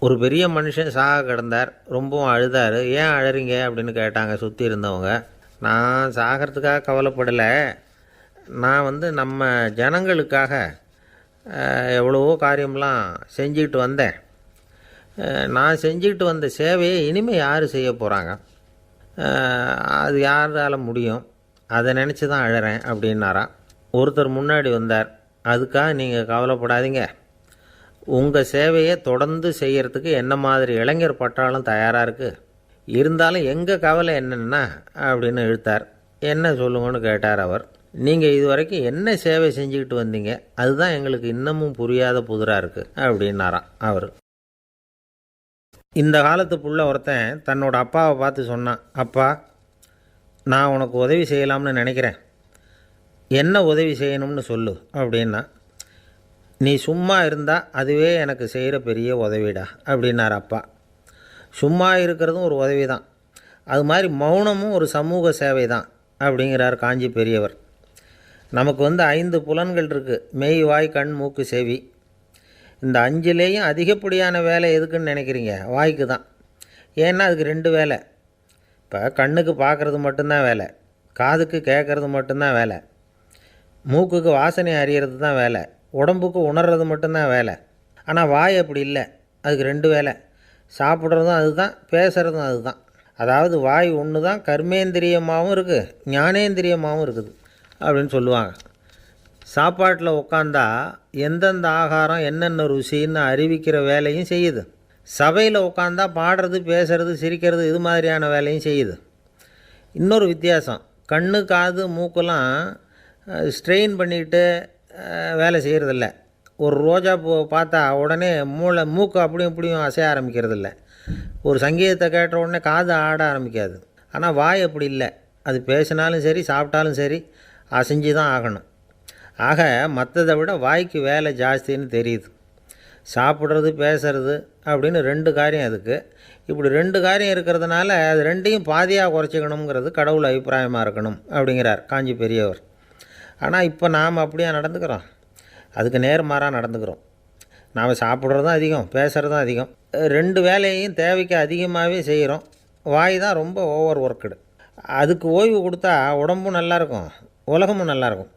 ஒரு பெரிய மனுஷன் சாக கிடந்தார். ரொம்பவும் அழுதார். ஏன் அழறீங்க அப்படின்னு கேட்டாங்க சுற்றி இருந்தவங்க. நான் சாகிறதுக்காக கவலைப்படலை, நான் நம்ம ஜனங்களுக்காக எவ்வளவோ காரியம்லாம் செஞ்சுக்கிட்டு வந்தேன். நான் செஞ்சுக்கிட்டு வந்த சேவையை இனிமேல் யார் செய்ய போகிறாங்க, அது யாரால் முடியும், அதை நினச்சி தான் அழறேன் அப்படின்னாராம். ஒருத்தர் முன்னாடி வந்தார். அதுக்காக நீங்கள் கவலைப்படாதீங்க, உங்கள் சேவையை தொடர்ந்து செய்கிறதுக்கு என்ன மாதிரி இளைஞர் பட்டாலும் தயாராக இருக்குது. இருந்தாலும் எங்கள் கவலை என்னென்னா அப்படின்னு இழுத்தார். என்ன சொல்லுங்கன்னு கேட்டார் அவர். நீங்கள் இது வரைக்கும் என்ன சேவை செஞ்சுக்கிட்டு வந்தீங்க, அதுதான் எங்களுக்கு இன்னமும் புரியாத புதிராக இருக்குது அப்படின்னாராம் அவர். இந்த காலத்து புள்ள ஒருத்தன் தன்னோட அப்பாவை பார்த்து சொன்னான், அப்பா, நான் உனக்கு உதவி செய்யலாம்னு நினைக்கிறேன், என்ன உதவி செய்யணும்னு சொல்லு அப்படின்னா. நீ சும்மா இருந்தால் அதுவே எனக்கு செய்கிற பெரிய உதவிடா அப்படின்னார் அப்பா. சும்மா இருக்கிறதும் ஒரு உதவி தான், அது மாதிரி மௌனமும் ஒரு சமூக சேவை தான் அப்படிங்கிறார் காஞ்சி பெரியவர். நமக்கு 5 புலன்கள் இருக்குது, மெய், வாய், கண், மூக்கு, செவி. இந்த 5லேயும் அதிகப்படியான வேலை எதுக்குன்னு நினைக்கிறீங்க? வாய்க்கு தான். ஏன்னா அதுக்கு 2 வேலை. இப்போ கண்ணுக்கு பார்க்குறது மட்டும்தான் வேலை, காதுக்கு கேட்குறது மட்டும்தான் வேலை, மூக்குக்கு வாசனை அறியறது தான் வேலை, உடம்புக்கு உணர்றது மட்டும்தான் வேலை. ஆனால் வாய் அப்படி இல்லை, அதுக்கு 2 வேலை. சாப்பிட்றதும் அதுதான், பேசுகிறதும் அதுதான். அதாவது வாய் ஒன்று தான் கர்மேந்திரியமாகவும் இருக்குது, ஞானேந்திரியமாகவும் இருக்குது அப்படின்னு சொல்லுவாங்க. சாப்பாட்டில் உட்காந்தா எந்தெந்த ஆகாரம் என்னென்ன ருசின்னு அறிவிக்கிற வேலையும் செய்யுது. சபையில் உட்காந்தா பாடுறது, பேசுறது, சிரிக்கிறது, இது மாதிரியான வேலையும் செய்யுது. இன்னொரு வித்தியாசம், கண்ணு, காது, மூக்கெல்லாம் ஸ்ட்ரெயின் பண்ணிக்கிட்டு வேலை செய்கிறதில்ல. ஒரு ரோஜா பூ பார்த்தா உடனே மூக்கு அப்படியும் இப்படியும் அசைய ஆரம்பிக்கிறதில்ல. ஒரு சங்கீதத்தை கேட்ட உடனே காது ஆட ஆரம்பிக்காது. ஆனால் வாய் அப்படி இல்லை, அது பேசினாலும் சரி சாப்பிட்டாலும் சரி அசைஞ்சு தான் ஆகணும். ஆக மற்றதை விட வாய்க்கு வேலை ஜாஸ்தின்னு தெரியுது. சாப்பிட்றது, பேசுறது அப்படின்னு 2 காரியம் அதுக்கு. இப்படி 2 காரியம் இருக்கிறதுனால அது 2ஐயும் பாதியாக குறைச்சிக்கணுங்கிறது கடவுள் அபிப்பிராயமாக இருக்கணும் அப்படிங்கிறார் காஞ்சி பெரியவர். ஆனால் இப்போ நாம் அப்படியே நடந்துக்கிறோம், அதுக்கு நேர்மாறாக நடந்துக்கிறோம். நாம் சாப்பிட்றதும் அதிகம், பேசுகிறதும் அதிகம், 2 வேலையையும் தேவைக்கு அதிகமாகவே செய்கிறோம். வாய் தான் ரொம்ப ஓவர் ஒர்க்குடு. அதுக்கு ஓய்வு கொடுத்தா உடம்பும் நல்லாயிருக்கும், உலகமும் நல்லாயிருக்கும்.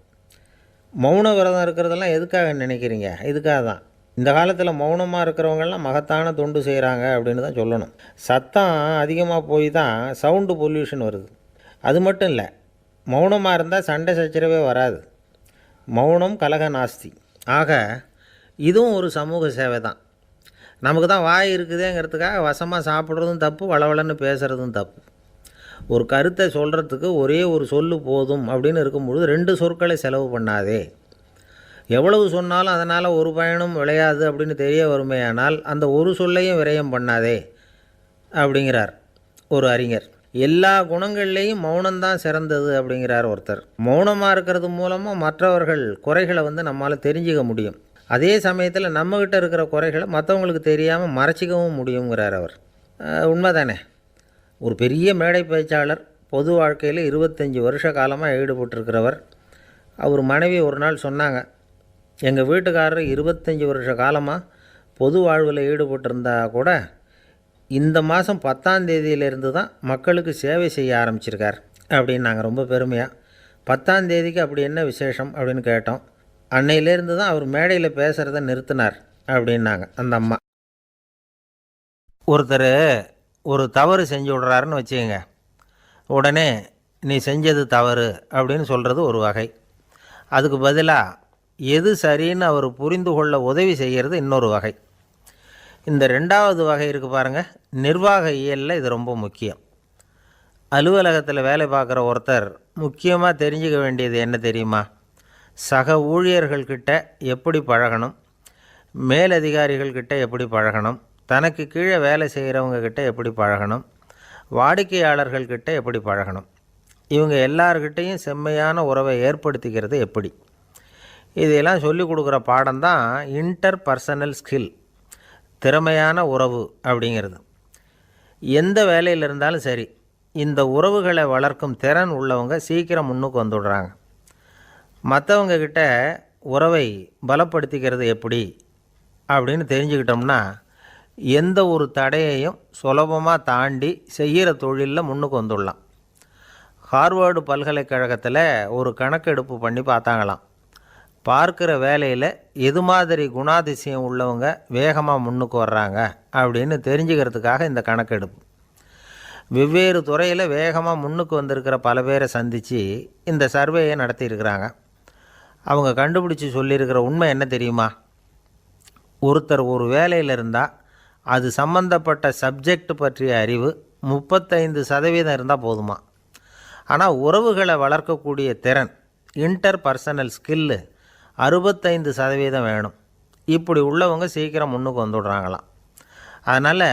மௌன விரதம் இருக்கிறதெல்லாம் எதுக்காக நினைக்கிறீங்க? இதுக்காக தான். இந்த காலத்தில் மௌனமாக இருக்கிறவங்கெல்லாம் மகத்தான தொண்டு செய்கிறாங்க அப்படின்னு தான் சொல்லணும். சத்தம் அதிகமாக போய் தான் சவுண்டு பொல்யூஷன் வருது. அது மட்டும் இல்லை, மௌனமாக இருந்தால் சண்டை சச்சரவே வராது. மௌனம் கலக நாஸ்தி. ஆக இதுவும் ஒரு சமூக சேவை தான். நமக்கு தான் வாய் இருக்குதுங்கிறதுக்காக வசமாக சாப்பிட்றதும் தப்பு, வளவளன்னு பேசுகிறதும் தப்பு. ஒரு கருத்தை சொல்கிறதுக்கு ஒரே ஒரு சொல்லு போதும் அப்படின்னு இருக்கும்பொழுது 2 சொற்களை செலவு பண்ணாதே. எவ்வளவு சொன்னாலும் அதனால் ஒரு பயனும் விளையாது அப்படின்னு தெரிய வருமேயானால் அந்த ஒரு சொல்லையும் விரயம் பண்ணாதே அப்படிங்கிறார் ஒரு அறிஞர். எல்லா குணங்கள்லேயும் மௌனம்தான் சிறந்தது அப்படிங்கிறார் ஒருத்தர். மௌனமாக இருக்கிறது மூலமாக மற்றவர்கள் குறைகளை நம்மளால் தெரிஞ்சிக்க முடியும். அதே சமயத்தில் நம்மக்கிட்ட இருக்கிற குறைகளை மற்றவங்களுக்கு தெரியாமல் மறைச்சிக்கவும் முடியுங்கிறார் அவர். உண்மைதானே? ஒரு பெரிய மேடை பேச்சாளர், பொது வாழ்க்கையில் 25 வருஷ காலமாக ஈடுபட்டிருக்கிறவர். அவர் மனைவி ஒரு நாள் சொன்னாங்க, எங்கள் வீட்டுக்காரர் 25 வருஷ காலமாக பொது வாழ்வில் ஈடுபட்டிருந்தா கூட இந்த மாதம் 10ஆம் தேதியிலேருந்து தான் மக்களுக்கு சேவை செய்ய ஆரம்பிச்சிருக்கார் அப்படின்னாங்க ரொம்ப பெருமையாக. 10ஆம் தேதிக்கு அப்படி என்ன விசேஷம் அப்படின்னு கேட்டோம். அன்னையிலேருந்து தான் அவர் மேடையில் பேசுகிறத நிறுத்தினார் அப்படின்னாங்க அந்த அம்மா. ஒருத்தர் ஒரு தவறு செஞ்சு விட்றாருன்னு வச்சுக்கோங்க, உடனே நீ செஞ்சது தவறு அப்படின்னு சொல்கிறது ஒரு வகை. அதுக்கு பதிலாக எது சரின்னு அவர் புரிந்து கொள்ள உதவி செய்கிறது இன்னொரு வகை. இந்த 2வது வகை இருக்குது பாருங்கள், நிர்வாக இயலில் இது ரொம்ப முக்கியம். அலுவலகத்தில் வேலை பார்க்குற ஒருத்தர் முக்கியமாக தெரிஞ்சுக்க வேண்டியது என்ன தெரியுமா? சக ஊழியர்கள்கிட்ட எப்படி பழகணும், மேலதிகாரிகள்கிட்ட எப்படி பழகணும், தனக்கு கீழே வேலை செய்கிறவங்கக்கிட்ட எப்படி பழகணும், வாடிக்கையாளர்கள்கிட்ட எப்படி பழகணும், இவங்க எல்லார்கிட்டையும் செம்மையான உறவை ஏற்படுத்திக்கிறது எப்படி, இதையெல்லாம் சொல்லிக் கொடுக்குற பாடம் தான் இன்டர் பர்சனல் ஸ்கில், திறமையான உறவு அப்படிங்கிறது. எந்த வேலையில் இருந்தாலும் சரி, இந்த உறவுகளை வளர்க்கும் திறன் உள்ளவங்க சீக்கிரம் முன்னுக்கு வந்துடுறாங்க. மற்றவங்கக்கிட்ட உறவை பலப்படுத்திக்கிறது எப்படி அப்படின்னு தெரிஞ்சுக்கிட்டோம்னா எந்த ஒரு தடையையும் சுலபமாக தாண்டி செய்கிற தொழிலில் முன்னுக்கு வந்துடலாம். ஹார்வர்டு பல்கலைக்கழகத்தில் ஒரு கணக்கெடுப்பு பண்ணி பார்த்தாங்களாம். பார்க்குற வேலையில் எது மாதிரி குணாதிசயம் உள்ளவங்க வேகமாக முன்னுக்கு வர்றாங்க அப்படின்னு தெரிஞ்சுக்கிறதுக்காக இந்த கணக்கெடுப்பு. வெவ்வேறு துறையில் வேகமாக முன்னுக்கு வந்திருக்கிற பல பேரை சந்தித்து இந்த சர்வேயை நடத்தியிருக்கிறாங்க. அவங்க கண்டுபிடிச்சி சொல்லியிருக்கிற உண்மை என்ன தெரியுமா? ஒருத்தர் ஒரு வேலையில் இருந்தால் அது சம்பந்தப்பட்ட சப்ஜெக்ட் பற்றிய அறிவு 35% இருந்தால் போதுமா. ஆனால் உறவுகளை வளர்க்கக்கூடிய திறன், இன்டர் பர்சனல் ஸ்கில்லு 65% வேணும். இப்படி உள்ளவங்க சீக்கிரம் முன்னுக்கு வந்துடுறாங்களாம். அதனால்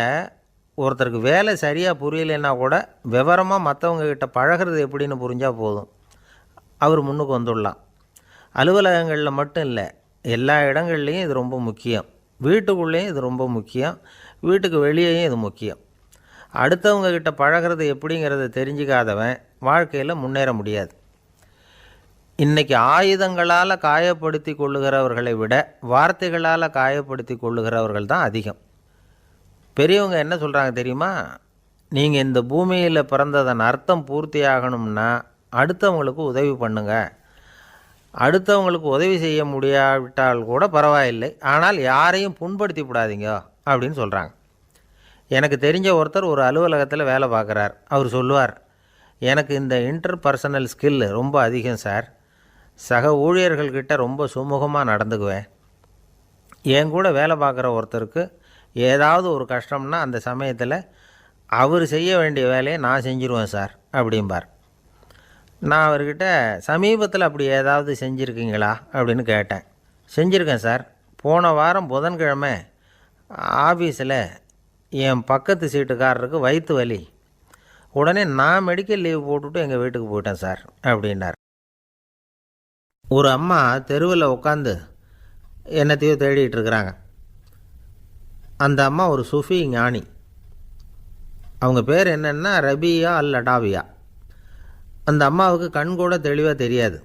ஒருத்தருக்கு வேலை சரியாக புரியலைன்னா கூட விவரமாக மற்றவங்கக்கிட்ட பழகிறது எப்படின்னு புரிஞ்சால் போதும், அவர் முன்னுக்கு வந்துடலாம். அலுவலகங்களில் மட்டும் இல்லை, எல்லா இடங்கள்லேயும் இது ரொம்ப முக்கியம். வீட்டுக்குள்ளேயும் இது ரொம்ப முக்கியம், வீட்டுக்கு வெளியேயும் இது முக்கியம். அடுத்தவங்கக்கிட்ட பழகிறது எப்படிங்கிறத தெரிஞ்சிக்காதவன் வாழ்க்கையில் முன்னேற முடியாது. இன்றைக்கி ஆயுதங்களால் காயப்படுத்தி கொள்ளுகிறவர்களை விட வார்த்தைகளால் காயப்படுத்தி கொள்ளுகிறவர்கள் தான் அதிகம். பெரியவங்க என்ன சொல்கிறாங்க தெரியுமா? நீங்கள் இந்த பூமியில் பிறந்ததன் அர்த்தம் பூர்த்தியாகணும்னா அடுத்தவங்களுக்கு உதவி பண்ணுங்க. அடுத்தவங்களுக்கு உதவி செய்ய முடியாவிட்டால் கூட பரவாயில்லை, ஆனால் யாரையும் புண்படுத்தி விடாதீங்க அப்படின்னு சொல்கிறாங்க. எனக்கு தெரிஞ்ச ஒருத்தர் ஒரு அலுவலகத்தில் வேலை பார்க்குறார். அவர் சொல்லுவார், எனக்கு இந்த இன்டர் பர்சனல் ஸ்கில் ரொம்ப அதிகம் சார். சக ஊழியர்கள்கிட்ட ரொம்ப சுமூகமாக நடந்துக்குவேன். என் கூட வேலை பார்க்குற ஒருத்தருக்கு ஏதாவது ஒரு கஷ்டம்னா அந்த சமயத்தில் அவர் செய்ய வேண்டிய வேலையை நான் செஞ்சுருவேன் சார் அப்படிம்பார். நான் அவர்கிட்ட சமீபத்தில் அப்படி ஏதாவது செஞ்சுருக்கீங்களா அப்படின்னு கேட்டேன். செஞ்சுருக்கேன் சார். போன வாரம் புதன்கிழமை ஆஃபீஸில் என் பக்கத்து சீட்டுக்காரருக்கு வயிற்று வலி. உடனே நான் மெடிக்கல் லீவ் போட்டுவிட்டு எங்கள் வீட்டுக்கு போயிட்டேன் சார் அப்படின்னார். ஒரு அம்மா தெருவில் உட்காந்து என்னத்தையோ தேடிட்டு இருக்கிறாங்க. அந்த அம்மா ஒரு சுஃபி ஞானி. அவங்க பேர் என்னென்னா ரபியா அல் அடாவியா. அந்த அம்மாவுக்கு கண் கூட தெளிவாக தெரியாது.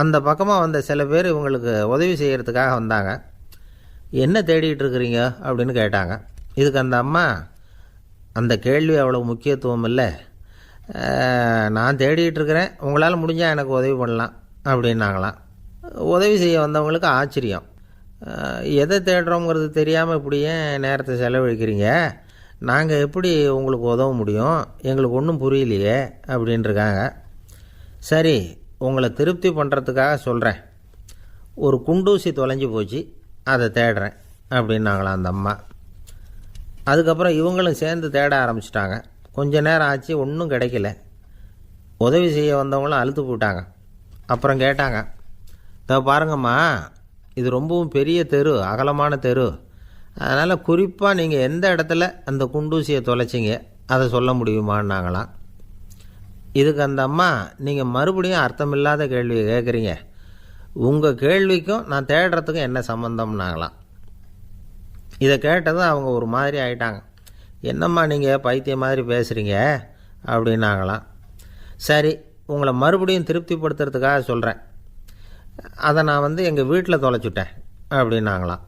அந்த பக்கமாக வந்த சில பேர் இவங்களுக்கு உதவி செய்கிறதுக்காக வந்தாங்க. என்ன தேடிட்டு இருக்கிறீங்க அப்படின்னு கேட்டாங்க. இதுக்கு அந்த அம்மா, அந்த கேள்வி அவ்வளோ முக்கியத்துவம் இல்லை, நான் தேடிட்டு இருக்கிறேன், உங்களால் முடிஞ்சால் எனக்கு உதவி பண்ணலாம் அப்படின்னாங்களாம். உதவி செய்ய வந்தவங்களுக்கு ஆச்சரியம். எதை தேடுறோங்கிறது தெரியாமல் இப்படி ஏன் நேரத்தை செலவழிக்கிறீங்க? நாங்கள் எப்படி உங்களுக்கு உதவ முடியும்? எங்களுக்கு ஒன்றும் புரியலையே அப்படின்ட்டுருக்காங்க. சரி, உங்களை திருப்தி பண்ணுறதுக்காக சொல்கிறேன். ஒரு குண்டூசி தொலைஞ்சி போச்சு, அதை தேடுறேன் அப்படின்னாங்களாம் அந்த அம்மா. அதுக்கப்புறம் இவங்களும் சேர்ந்து தேட ஆரம்பிச்சிட்டாங்க. கொஞ்ச நேரம் ஆச்சு, ஒன்றும் கிடைக்கல. உதவி செய்ய வந்தவங்களும் அழுத்து போட்டாங்க. அப்புறம் கேட்டாங்க, பாருங்கம்மா, இது ரொம்பவும் பெரிய தெரு, அகலமான தெரு. அதனால் குறிப்பாக நீங்கள் எந்த இடத்துல அந்த குண்டூசியை தொலைச்சிங்க அதை சொல்ல முடியுமான்னாங்களாம். இதுக்கு அந்த அம்மா, நீங்கள் மறுபடியும் அர்த்தமில்லாத கேள்வியை கேட்குறீங்க, உங்கள் கேள்விக்கும் நான் தேடுறதுக்கும் என்ன சம்மந்தம்னாங்களாம். இதை கேட்டதும் அவங்க ஒரு மாதிரி ஆகிட்டாங்க. என்னம்மா நீங்கள் பைத்தியம் மாதிரி பேசுகிறீங்க அப்படின்னாங்களாம். சரி, உங்களை மறுபடியும் திருப்திப்படுத்துறதுக்காக சொல்கிறேன். அதை நான் எங்கள் வீட்டில் தொலைச்சுட்டேன் அப்படின்னாங்களாம்.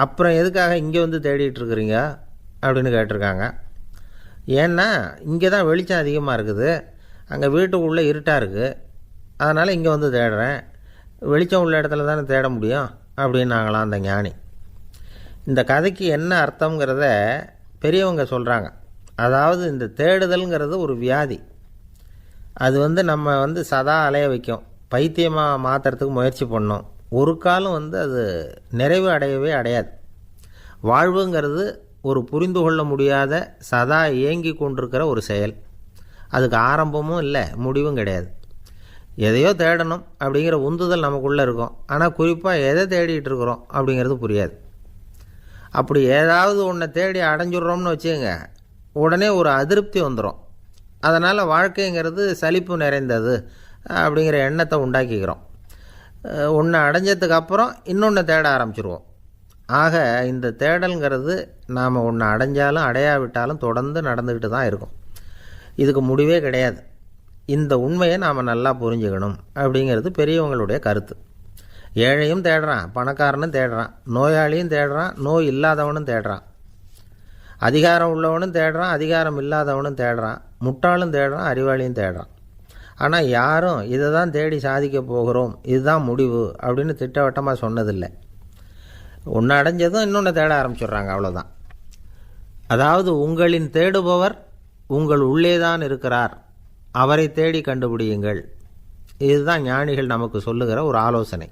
அப்புறம் எதுக்காக இங்கே தேடிட்டுருக்குறீங்க அப்படின்னு கேட்டிருக்காங்க. ஏன்னா இங்கே தான் வெளிச்சம் அதிகமாக இருக்குது, அங்கே வீட்டுக்குள்ளே இருட்டாக இருக்குது, அதனால் இங்கே தேடுறேன். வெளிச்சம் உள்ள இடத்துல தானே தேட முடியும் அப்படின்னாங்களாம் அந்த ஞானி. இந்த கதைக்கு என்ன அர்த்தங்கிறத பெரியவங்க சொல்கிறாங்க. அதாவது இந்த தேடுதல்ங்கிறது ஒரு வியாதி. அது நம்ம சதா அலைய வைக்கும், பைத்தியமாக மாற்றுறதுக்கு முயற்சி பண்ணோம். ஒரு காலம் அது நிறைவு அடையவே அடையாது. வாழ்வுங்கிறது ஒரு புரிந்து கொள்ள முடியாத சதா இயங்கி கொண்டிருக்கிற ஒரு செயல். அதுக்கு ஆரம்பமும் இல்லை, முடிவும் கிடையாது. எதையோ தேடணும் அப்படிங்கிற உந்துதல் நமக்குள்ளே இருக்கும், ஆனால் குறிப்பாக எதை தேடிட்டு இருக்கிறோம் அப்படிங்கிறது புரியாது. அப்படி ஏதாவது ஒன்றை தேடி அடைஞ்சிட்றோம்னு வச்சுக்கோங்க, உடனே ஒரு அதிருப்தி வந்துடும். அதனால் வாழ்க்கைங்கிறது சலிப்பு நிறைந்தது அப்படிங்கிற எண்ணத்தை உண்டாக்கிக்கிறோம். ஒன்று அடைஞ்சதுக்கு அப்புறம் இன்னொன்று தேட ஆரம்பிச்சிருவோம். ஆக இந்த தேடல்ங்கிறது நாம் ஒன்று அடைஞ்சாலும் அடையாவிட்டாலும் தொடர்ந்து நடந்துக்கிட்டு தான் இருக்கும். இதுக்கு முடிவே கிடையாது. இந்த உண்மையை நாம் நல்லா புரிஞ்சுக்கணும் அப்படிங்கிறது பெரியவங்களுடைய கருத்து. ஏழையும் தேடுறான், பணக்காரனும் தேடுறான், நோயாளியும் தேடுறான், நோய் இல்லாதவனும் தேடுறான், அதிகாரம் உள்ளவனும் தேடுறான், அதிகாரம் இல்லாதவனும் தேடுறான், முட்டாளும் தேடுறான், அறிவாளியும் தேடுறான். ஆனால் யாரும் இதை தான் தேடி சாதிக்க போகிறோம், இதுதான் முடிவு அப்படின்னு திட்டவட்டமாக சொன்னதில்லை. ஒன்று அடைஞ்சதும் இன்னொன்று தேட ஆரம்பிச்சிடுறாங்க, அவ்வளோதான். அதாவது உங்களின் தேடுபவர் உங்கள் உள்ளே தான் இருக்கிறார், அவரை தேடி கண்டுபிடியுங்கள். இதுதான் ஞானிகள் நமக்கு சொல்லுகிற ஒரு ஆலோசனை.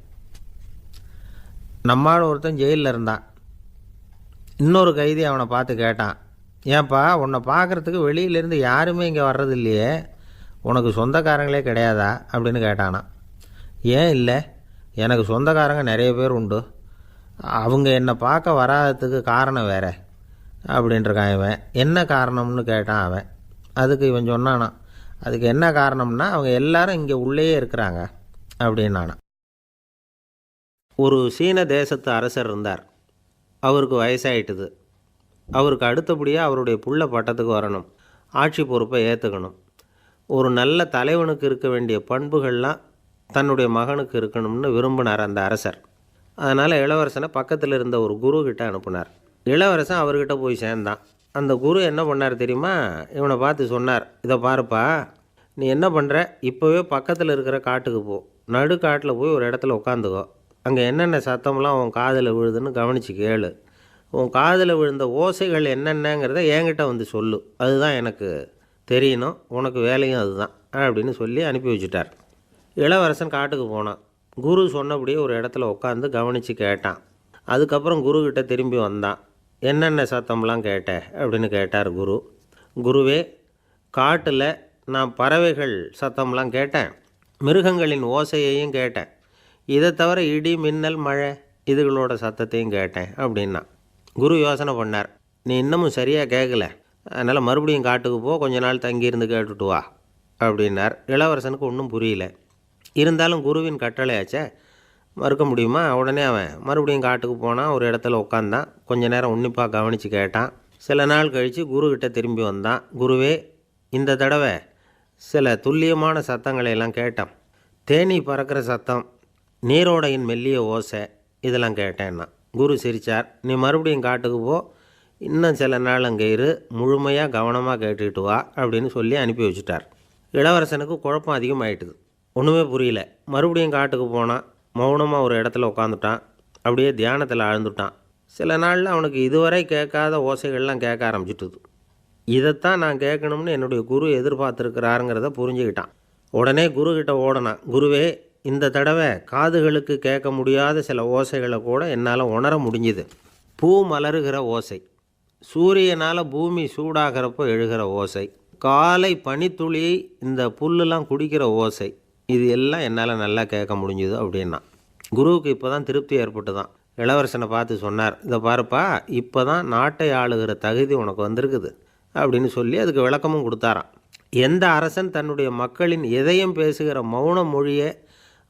நம்மால் ஒருத்தன் ஜெயிலில் இருந்தான். இன்னொரு கைதி அவனை பார்த்து கேட்டான், ஏன்பா உன்னை பார்க்குறதுக்கு வெளியிலேருந்து யாருமே இங்கே வர்றது இல்லையே, உனக்கு சொந்தக்காரங்களே கிடையாதா அப்படின்னு கேட்டானான். ஏன் இல்லை, எனக்கு சொந்தக்காரங்க நிறைய பேர் உண்டு, அவங்க என்னை பார்க்க வராததுக்கு காரணம் வேறு அப்படின்ட்டுருக்கான் இவன். என்ன காரணம்னு கேட்டான் அவன். அதுக்கு இவன் சொன்னானா, அதுக்கு என்ன காரணம்னா அவங்க எல்லாரும் இங்கே உள்ளேயே இருக்கிறாங்க அப்படின்னானா. ஒரு சீன தேசத்து அரசர் இருந்தார். அவருக்கு வயசாயிட்டுது. அவருக்கு அடுத்தபடியாக அவருடைய புள்ள பட்டத்துக்கு வரணும், ஆட்சி பொறுப்பை ஏற்றுக்கணும். ஒரு நல்ல தலைவனுக்கு இருக்க வேண்டிய பண்புகள்லாம் தன்னுடைய மகனுக்கு இருக்கணும்னு விரும்பினார் அந்த அரசர். அதனால் இளவரசனை பக்கத்தில் இருந்த ஒரு குரு கிட்ட அனுப்புனார். இளவரசன் அவர்கிட்ட போய் சேர்ந்தான். அந்த குரு என்ன பண்ணார் தெரியுமா, இவனை பார்த்து சொன்னார், இதை பாருப்பா, நீ என்ன பண்ணுற, இப்போவே பக்கத்தில் இருக்கிற காட்டுக்கு போ, நடு காட்டில் போய் ஒரு இடத்துல உட்காந்துக்கோ, அங்கே என்னென்ன சத்தம்லாம் உன் காதில் விழுதுன்னு கவனித்து கேளு, உன் காதில் விழுந்த ஓசைகள் என்னென்னங்கிறத என்கிட்ட வந்து சொல்லு, அதுதான் எனக்கு தெரியணும், உனக்கு வேலையும் அதுதான் அப்படின்னு சொல்லி அனுப்பி வச்சுட்டார். இளவரசன் காட்டுக்கு போனான். குரு சொன்னபடியே ஒரு இடத்துல உட்காந்து கவனித்து கேட்டான். அதுக்கப்புறம் குருக்கிட்ட திரும்பி வந்தான். என்னென்ன சத்தம்லாம் கேட்ட அப்படின்னு கேட்டார் குரு. குருவே, காட்டில் நான் பறவைகள் சத்தம்லாம் கேட்டேன், மிருகங்களின் ஓசையையும் கேட்டேன், இதை தவிர இடி மின்னல் மழை இதுகளோட சத்தத்தையும் கேட்டேன் அப்படின்னா. குரு யோசனை பண்ணார், நீ இன்னமும் சரியாக கேட்கல, அதனால் மறுபடியும் காட்டுக்கு போ, கொஞ்ச நாள் தங்கியிருந்து கேட்டுட்டு வா அப்படின்னார். இளவரசனுக்கு ஒன்றும் புரியல. இருந்தாலும் குருவின் கட்டளையாச்சே, மறுக்க முடியுமா? உடனே அவன் மறுபடியும் காட்டுக்கு போனான். ஒரு இடத்துல உட்காந்தான். கொஞ்ச நேரம் உன்னிப்பாக கவனித்து கேட்டான். சில நாள் கழித்து குருக்கிட்ட திரும்பி வந்தான். குருவே, இந்த தடவை சில துல்லியமான சத்தங்களையெல்லாம் கேட்டான். தேனீ பறக்கிற சத்தம், நீரோடையின் மெல்லிய ஓசை, இதெல்லாம் கேட்டேன்னா. குரு சிரித்தார். நீ மறுபடியும் காட்டுக்கு போ, இன்னும் சில நாள் அங்கே இரு, முழுமையாக கவனமாக கேட்டுக்கிட்டு வா அப்படின்னு சொல்லி அனுப்பி வச்சுட்டார். இளவரசனுக்கு குழப்பம் அதிகமாகிட்டுது. ஒன்றுமே புரியல. மறுபடியும் காட்டுக்கு போனான். மௌனமாக ஒரு இடத்துல உட்காந்துட்டான். அப்படியே தியானத்தில் ஆழ்ந்துட்டான். சில நாளில் அவனுக்கு இதுவரை கேட்காத ஓசைகள்லாம் கேட்க ஆரம்பிச்சிட்டுது. இதைத்தான் நான் கேட்கணும்னு என்னுடைய குரு எதிர்பார்த்துருக்கிறாருங்கிறத புரிஞ்சுக்கிட்டான். உடனே குருக்கிட்ட ஓடனான். குருவே, இந்த தடவை காதுகளுக்கு கேட்க முடியாத சில ஓசைகளை கூட என்னால் உணர முடிஞ்சுது. பூ மலருகிற ஓசை, சூரியனால் பூமி சூடாகிறப்போ எழுகிற ஓசை, காலை பனித்துளி இந்த புல்லுலாம் குடிக்கிற ஓசை, இது எல்லாம் என்னால் நல்லா கேட்க முடிஞ்சுது அப்படின்னா. குருவுக்கு இப்போ தான் திருப்தி ஏற்பட்டு தான். இளவரசனை பார்த்து சொன்னார், இதை பாருப்பா, இப்போ தான் நாட்டை ஆளுகிற தகுதி உனக்கு வந்திருக்குது அப்படின்னு சொல்லி அதுக்கு விளக்கமும் கொடுத்தாராம். எந்த அரசன் தன்னுடைய மக்களின் எதையும் பேசுகிற மௌன மொழியை,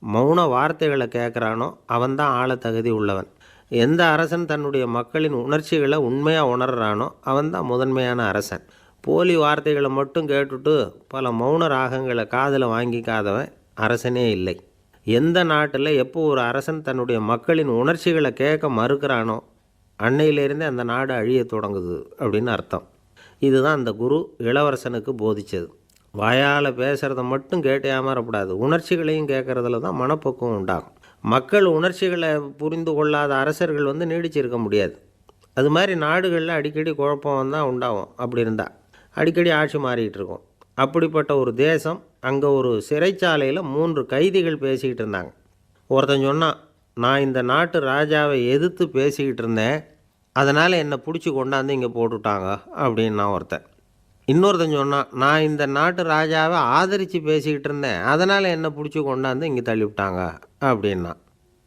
மௌன வார்த்தைகளை கேட்குறானோ அவன்தான் ஆள தகுதி உள்ளவன். எந்த அரசன் தன்னுடைய மக்களின் உணர்ச்சிகளை உண்மையாக உணர்றானோ அவன்தான் முதன்மையான அரசன். போலி வார்த்தைகளை மட்டும் கேட்டுட்டு பல மௌன ராகங்களை காதில் வாங்கிக்காதவன் அரசனே இல்லை. எந்த நாட்டில் எப்போ ஒரு அரசன் தன்னுடைய மக்களின் உணர்ச்சிகளை கேட்க மறுக்கிறானோ அன்னையிலேருந்தே அந்த நாடு அழிய தொடங்குது அப்படின்னு அர்த்தம். இதுதான் அந்த குரு இளவரசனுக்கு போதித்தது. வாயால் பேசுகிறத மட்டும் கேட்டு ஏமாறக்கூடாது, உணர்ச்சிகளையும் கேட்குறதுல தான் மனப்பக்குவம் உண்டாகும். மக்கள் உணர்ச்சிகளை புரிந்து கொள்ளாத அரசர்கள் நீடிச்சிருக்க முடியாது. அது மாதிரி நாடுகளில் அடிக்கடி குழப்பம் தான் உண்டாகும். அப்படி இருந்தால் அடிக்கடி ஆட்சி மாறிக்கிட்டு இருக்கும். அப்படிப்பட்ட ஒரு தேசம், அங்கே ஒரு சிறைச்சாலையில் 3 கைதிகள் பேசிக்கிட்டு இருந்தாங்க. ஒருத்தன் சொன்னான், நான் இந்த நாட்டு ராஜாவை எதிர்த்து பேசிக்கிட்டு இருந்தேன், அதனால் என்னை பிடிச்சி கொண்டாந்து இங்கே போட்டுவிட்டாங்க அப்படின்னா ஒருத்தன். இன்னொருத்தன் சொன்னான், நான் இந்த நாட்டு ராஜாவை ஆதரித்து பேசிக்கிட்டு இருந்தேன், அதனால் என்னை பிடிச்சி கொண்டாந்து இங்கே தள்ளிவிட்டாங்க அப்படின்னா.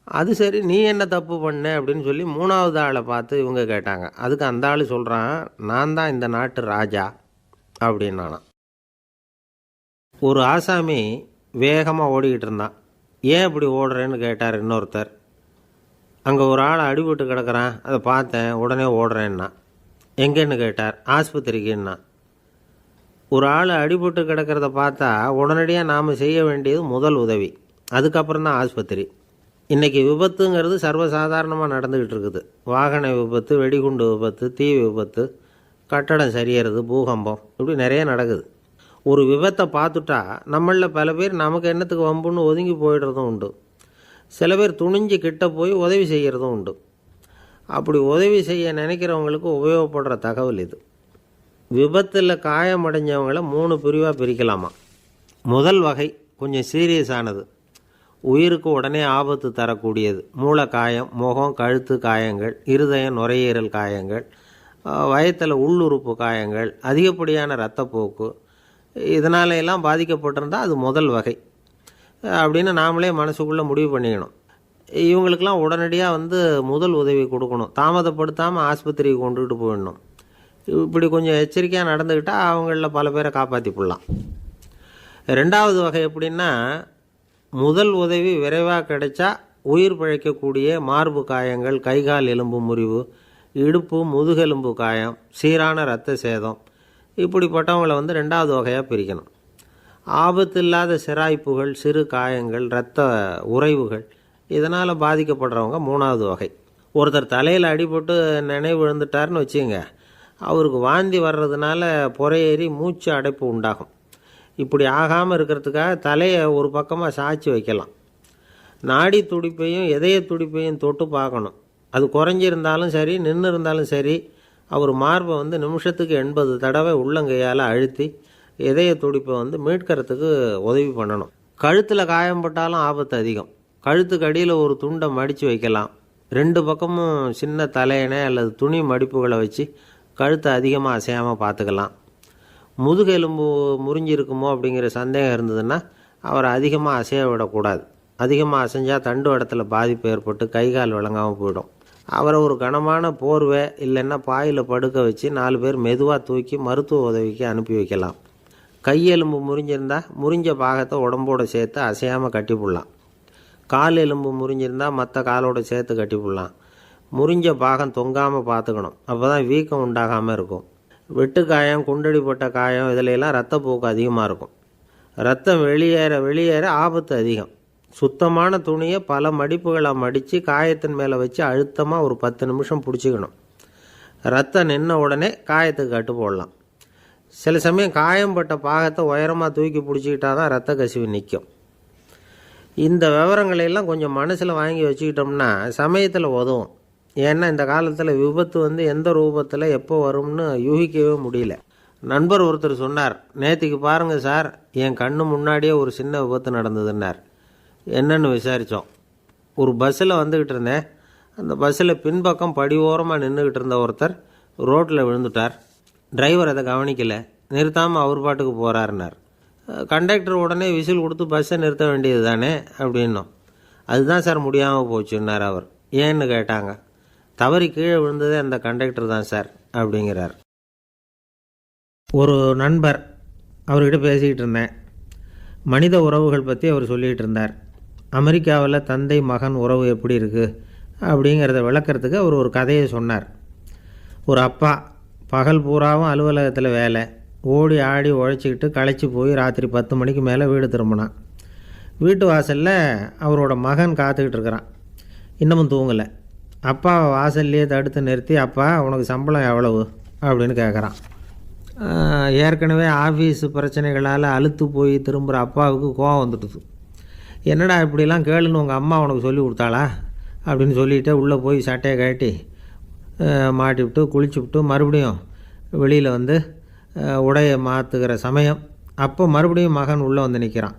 அது சரி, நீ என்ன தப்பு பண்ண அப்படின்னு சொல்லி 3வது ஆளை பார்த்து இவங்க கேட்டாங்க. அதுக்கு அந்த ஆள் சொல்கிறான், நான் தான் இந்த நாட்டு ராஜா அப்படின்னானா. ஒரு ஆசாமி வேகமாக ஓடிக்கிட்டு இருந்தான். ஏன் இப்படி ஓடுறேன்னு கேட்டார் இன்னொருத்தர். அங்கே ஒரு ஆளை அடிபட்டு கிடக்கிறான், அதை பார்த்தேன், உடனே ஓடுறேன்னா. எங்கேன்னு கேட்டார். ஆஸ்பத்திரிக்குன்னா. ஒரு ஆள் அடிபட்டு கிடக்கிறத பார்த்தா உடனடியாக நாம் செய்ய வேண்டியது முதல் உதவி, அதுக்கப்புறம் தான் ஆஸ்பத்திரி. இன்றைக்கி விபத்துங்கிறது சர்வசாதாரணமாக நடந்துக்கிட்டு இருக்குது. வாகன விபத்து, வெடிகுண்டு விபத்து, தீ விபத்து, கட்டடம் சரியறது, பூகம்பம், இப்படி நிறைய நடக்குது. ஒரு விபத்தை பார்த்துட்டா நம்மளில் பல பேர் நமக்கு என்னத்துக்கு வம்புன்னு ஒதுங்கி போயிடுறதும் உண்டு. சில பேர் துணிஞ்சு கிட்ட போய் உதவி செய்கிறதும் உண்டு. அப்படி உதவி செய்ய நினைக்கிறவங்களுக்கு உபயோகப்படுற தகவல் இது. விபத்தில் காயமடைஞ்சவங்களை 3 பிரிவாக பிரிக்கலாமா. முதல் வகை கொஞ்சம் சீரியஸானது, உயிருக்கு உடனே ஆபத்து தரக்கூடியது. மூளை காயம், முகம், கழுத்து காயங்கள், இருதயம், நுரையீரல் காயங்கள், வயத்தில் உள்ளுறுப்பு காயங்கள், அதிகப்படியான இரத்தப்போக்கு, இதனால எல்லாம் பாதிக்கப்பட்டிருந்தால் அது முதல் வகை அப்படின்னு நாமளே மனசுக்குள்ளே முடிவு பண்ணிக்கணும். இவங்களுக்கெல்லாம் உடனடியாக முதல் உதவி கொடுக்கணும். தாமதப்படுத்தாமல் ஆஸ்பத்திரிக்கு கொண்டுகிட்டு போயிடணும். இப்படி கொஞ்சம் எச்சரிக்கையாக நடந்துக்கிட்டால் அவங்களில் பல பேரை காப்பாற்றி போடலாம். 2வது வகை எப்படின்னா, முதல் உதவி விரைவாக கிடைச்சா உயிர் பிழைக்கக்கூடிய மார்பு காயங்கள், கைகால் எலும்பு முறிவு, இடுப்பு முதுகெலும்பு காயம், சீரான இரத்த சேதம், இப்படிப்பட்டவங்களை 2வது வகையாக பிரிக்கணும். ஆபத்து இல்லாத சிராய்ப்புகள், சிறு காயங்கள், இரத்த உறைவுகள், இதனால் பாதிக்கப்படுறவங்க 3வது வகை. ஒருத்தர் தலையில் அடிபட்டு நினைவு விழுந்துட்டார்னு வச்சுங்க, அவருக்கு வாந்தி வர்றதுனால புறையேறி மூச்சு அடைப்பு உண்டாகும். இப்படி ஆகாமல் இருக்கிறதுக்காக தலையை ஒரு பக்கமாக சாய்ச்சி வைக்கலாம். நாடி துடிப்பையும் இதய துடிப்பையும் தொட்டு பார்க்கணும். அது குறைஞ்சிருந்தாலும் சரி, நின்று இருந்தாலும் சரி, அவர் மார்பை நிமிஷத்துக்கு 80 தடவை உள்ளங்கையால் அழுத்தி இதய துடிப்பை மீட்கிறதுக்கு உதவி பண்ணணும். கழுத்தில் காயம்பட்டாலும் ஆபத்து அதிகம். கழுத்துக்கு அடியில் ஒரு துண்டை மடித்து வைக்கலாம். 2 பக்கமும் சின்ன தலையணை அல்லது துணி மடிப்புகளை வச்சு கழுத்தை அதிகமாக அசையாமல் பார்த்துக்கலாம். முதுகெலும்பு முறிஞ்சிருக்குமோ அப்படிங்கிற சந்தேகம் இருந்ததுன்னா அவரை அதிகமாக அசைய விடக்கூடாது. அதிகமாக அசைஞ்சால் தண்டு இடத்துல பாதிப்பு ஏற்பட்டு கை கால் விளங்காமல் போயிடும். அவரை ஒரு கனமான போர்வை இல்லைன்னா பாயில் படுக்க வச்சு 4 பேர் மெதுவாக தூக்கி மருத்துவ உதவிக்கு அனுப்பி வைக்கலாம். கையெலும்பு முறிஞ்சிருந்தால் முறிஞ்ச பாகத்தை உடம்போடு சேர்த்து அசையாமல் கட்டி போடலாம். கால் எலும்பு முறிஞ்சிருந்தால் மற்ற காலோடு சேர்த்து கட்டி போடலாம். முறிஞ்ச பாகம் தொங்காமல் பார்த்துக்கணும். அப்போ தான் வீக்கம் உண்டாகாமல் இருக்கும். வெட்டு காயம், குண்டடிப்பட்ட காயம், இதிலெல்லாம் இரத்தப்போக்கு அதிகமாக இருக்கும். ரத்தம் வெளியேற ஆபத்து அதிகம். சுத்தமான துணியை பல மடிப்புகளை மடித்து காயத்தின் மேலே வச்சு அழுத்தமாக ஒரு 10 நிமிஷம் பிடிச்சிக்கணும். ரத்தம் நின்ன உடனே காயத்துக்கு கட்டு போடலாம். சில சமயம் காயம்பட்ட பாகத்தை உயரமாக தூக்கி பிடிச்சிக்கிட்டா தான் ரத்த கசிவு நிற்கும். இந்த விவரங்களையெல்லாம் கொஞ்சம் மனசில் வாங்கி வச்சுக்கிட்டோம்னா சமயத்தில் உதவும். ஏன்னா இந்த காலத்தில் விபத்து எந்த ரூபத்தில் எப்போ வரும்னு யூகிக்கவே முடியல. நண்பர் ஒருத்தர் சொன்னார், நேற்றுக்கு பாருங்கள் சார், என் கண்ணு முன்னாடியே ஒரு சின்ன விபத்து நடந்ததுன்னார். என்னன்னு விசாரித்தோம். ஒரு பஸ்ஸில் வந்துக்கிட்டு இருந்தேன். அந்த பஸ்ஸில் பின்பக்கம் படி ஓரமாக நின்றுக்கிட்டு இருந்த ஒருத்தர் ரோட்டில் விழுந்துட்டார். டிரைவர் அதை கவனிக்கலை, நிறுத்தாமல் அவர் பாட்டுக்கு போகிறாருன்னார். கண்டக்டர் உடனே விசில் கொடுத்து பஸ்ஸை நிறுத்த வேண்டியது தானே அப்படின்னோம். அதுதான் சார் முடியாமல் போச்சுன்னார் அவர். ஏன்னு கேட்டாங்க. தவறி கீழே விழுந்ததே அந்த கண்டக்டர் தான் சார் அப்படிங்கிறார். ஒரு நண்பர், அவர்கிட்ட பேசிக்கிட்டு இருந்தேன். மனித உறவுகள் பற்றி அவர் சொல்லிகிட்டு இருந்தார். அமெரிக்காவில் தந்தை மகன் உறவு எப்படி இருக்குது அப்படிங்கிறத விளக்கிறதுக்கு அவர் ஒரு கதையை சொன்னார். ஒரு அப்பா பகல் பூராவும் அலுவலகத்தில் வேலை, ஓடி ஆடி உழைச்சிக்கிட்டு களைச்சி போய் ராத்திரி 10 மணிக்கு மேலே வீடு திரும்பினான். வீட்டு வாசலில் அவரோட மகன் காத்துக்கிட்டு இருக்கிறான். இன்னமும் தூங்கலை. அப்பாவை வாசல்லையே தடுத்து நிறுத்தி, அப்பா உனக்கு சம்பளம் எவ்வளவு அப்படின்னு கேட்குறான். ஏற்கனவே ஆஃபீஸ் பிரச்சனைகளால் அழுத்து போய் திரும்புகிற அப்பாவுக்கு கோவம் வந்துடுது. என்னடா இப்படிலாம் கேளுன்னு உங்கள் அம்மா உனக்கு சொல்லி கொடுத்தாளா அப்படின்னு சொல்லிவிட்டு உள்ளே போய் சட்டையை கட்டி மாட்டிவிட்டு குளிச்சுவிட்டு மறுபடியும் வெளியில் உடையை மாற்றுகிற சமயம் அப்போ மறுபடியும் மகன் உள்ளே நிற்கிறான்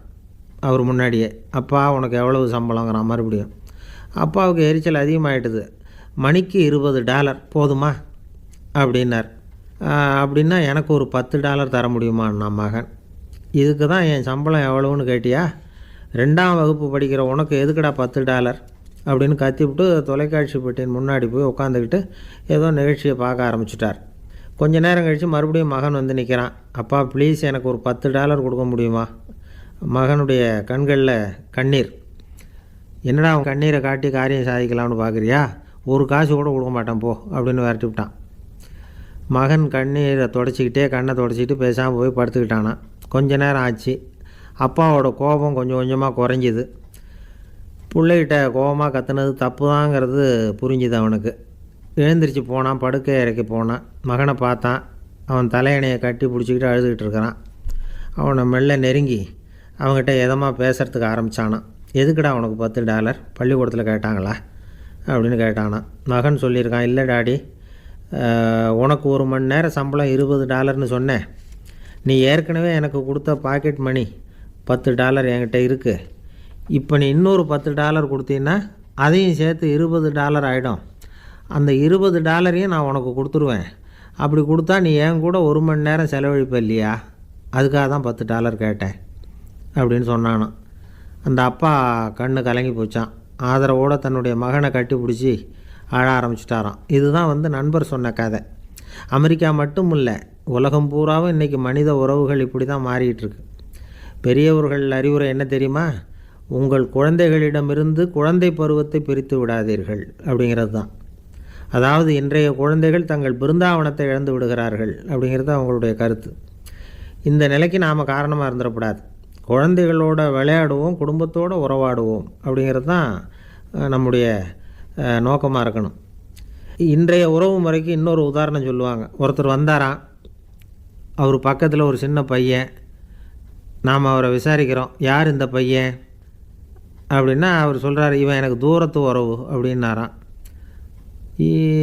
அவர் முன்னாடியே. அப்பா உனக்கு எவ்வளவு சம்பளங்கிறான் மறுபடியும். அப்பாவுக்கு எரிச்சல் அதிகமாகிட்டுது. மணிக்கு $20 போதுமா அப்படின்னார். அப்படின்னா எனக்கு ஒரு $10 தர முடியுமான்னா மகன். இதுக்கு தான் என் சம்பளம் எவ்வளவுன்னு கேட்டியா? 2ஆம் வகுப்பு படிக்கிற உனக்கு எதுக்குடா $10 அப்படின்னு கத்திவிட்டு தொலைக்காட்சி பெட்டியின் முன்னாடி போய் உட்காந்துக்கிட்டு ஏதோ நிகழ்ச்சியை பார்க்க ஆரம்பிச்சிட்டார். கொஞ்ச நேரம் கழித்து மறுபடியும் மகன் நிற்கிறான். அப்பா ப்ளீஸ் எனக்கு ஒரு $10 கொடுக்க முடியுமா? மகனுடைய கண்களில் கண்ணீர். என்னடா அவன் கண்ணீரை காட்டி காரியம் சாதிக்கலாம்னு பார்க்குறியா? ஒரு காசு கூட கொடுக்க மாட்டான் போ அப்படின்னு விரட்டி விட்டான். மகன் கண்ணீரை தொடச்சிக்கிட்டே கண்ணை தொடச்சிக்கிட்டு பேசாமல் போய் படுத்துக்கிட்டானான். கொஞ்ச நேரம் ஆச்சு. அப்பாவோட கோபம் கொஞ்சம் கொஞ்சமாக குறைஞ்சிது. பிள்ளைகிட்ட கோபமாக கத்துனது தப்பு தாங்கிறது புரிஞ்சுது அவனுக்கு. எழுந்திரிச்சு போனான், படுக்கை இறக்கி போனான். மகனை பார்த்தான். அவன் தலையணையை கட்டி பிடிச்சிக்கிட்டு அழுதுகிட்டு இருக்கிறான். அவனை மெல்ல நெருங்கி அவங்ககிட்ட எதமாக பேசுகிறதுக்கு ஆரம்பித்தானான். எதுக்குடா உனக்கு $10 பள்ளிக்கூடத்தில் கேட்டாங்களா அப்படின்னு கேட்டானான். மகன் சொல்லியிருக்கான், இல்லை டாடி, உனக்கு 1 மணி நேரம் சம்பளம் $20ன்னு சொன்னேன். நீ ஏற்கனவே எனக்கு கொடுத்த பாக்கெட் மணி $10 என்கிட்ட இருக்குது. இப்போ நீ இன்னொரு $10 கொடுத்தீங்கன்னா அதையும் சேர்த்து $20 ஆகிடும். அந்த $20 நான் உனக்கு கொடுத்துருவேன். அப்படி கொடுத்தா நீ என் கூட 1 மணி நேரம் செலவழிப்ப இல்லையா? அதுக்காக தான் $10 கேட்டேன் அப்படின்னு சொன்னானோ. அந்த அப்பா கண்ணு கலங்கி போச்சான். ஆதரவோடு தன்னுடைய மகனை கட்டி பிடிச்சி அழ ஆரம்பிச்சிட்டாராம். இதுதான் நண்பர் சொன்ன கதை. அமெரிக்கா மட்டும் இல்லை, உலகம் பூராவும் இன்றைக்கி மனித உறவுகள் இப்படி தான் மாறிட்டுருக்கு. பெரியவர்கள் அறிவுரை என்ன தெரியுமா? உங்கள் குழந்தைகளிடமிருந்து குழந்தை பருவத்தை பிரித்து விடாதீர்கள் அப்படிங்கிறது தான். அதாவது இன்றைய குழந்தைகள் தங்கள் பிருந்தாவனத்தை இழந்து விடுகிறார்கள் அப்படிங்கிறது அவங்களுடைய கருத்து. இந்த நிலைக்கு நாம் காரணமாக இருந்துடக்கூடாது. குழந்தைகளோட விளையாடுவோம், குடும்பத்தோடு உறவாடுவோம் அப்படிங்கிறது தான் நம்முடைய நோக்கமாக இருக்கணும். இன்றைய உறவு முறைக்கு இன்னொரு உதாரணம் சொல்லுவாங்க. ஒருத்தர் வந்தாராம், அவர் பக்கத்தில் ஒரு சின்ன பையன். நாம் அவரை விசாரிக்கிறோம், யார் இந்த பையன் அப்படின்னா அவர் சொல்கிறார், இவன் எனக்கு தூரத்து உறவு அப்படின்னாராம்.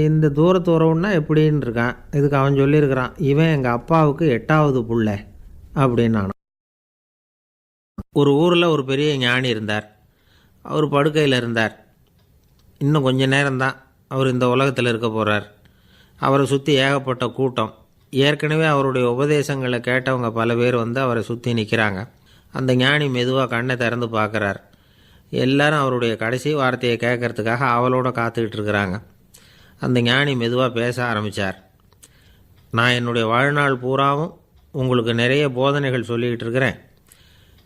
இந்த தூரத்து உறவுன்னா எப்படின்னு இருக்கான். இதுக்கு அவன் சொல்லியிருக்கிறான், இவன் எங்கள் அப்பாவுக்கு 8வது புள்ளை அப்படின்னானான். ஒரு ஊரில் ஒரு பெரிய ஞானி இருந்தார். அவர் படுக்கையில் இருந்தார். இன்னும் கொஞ்சம் நேரம்தான் அவர் இந்த உலகத்தில் இருக்க போகிறார். அவரை சுற்றி ஏகப்பட்ட கூட்டம். ஏற்கனவே அவருடைய உபதேசங்களை கேட்டவங்க பல பேர் அவரை சுற்றி நிற்கிறாங்க. அந்த ஞானி மெதுவாக கண்ணை திறந்து பார்க்குறார். எல்லாரும் அவருடைய கடைசி வார்த்தையை கேட்கறதுக்காக அவளோட காத்துக்கிட்டு இருக்கிறாங்க. அந்த ஞானி மெதுவாக பேச ஆரம்பித்தார். நான் என்னுடைய வாழ்நாள் பூராவும் உங்களுக்கு நிறைய போதனைகள் சொல்லிக்கிட்டு இருக்கிறேன்.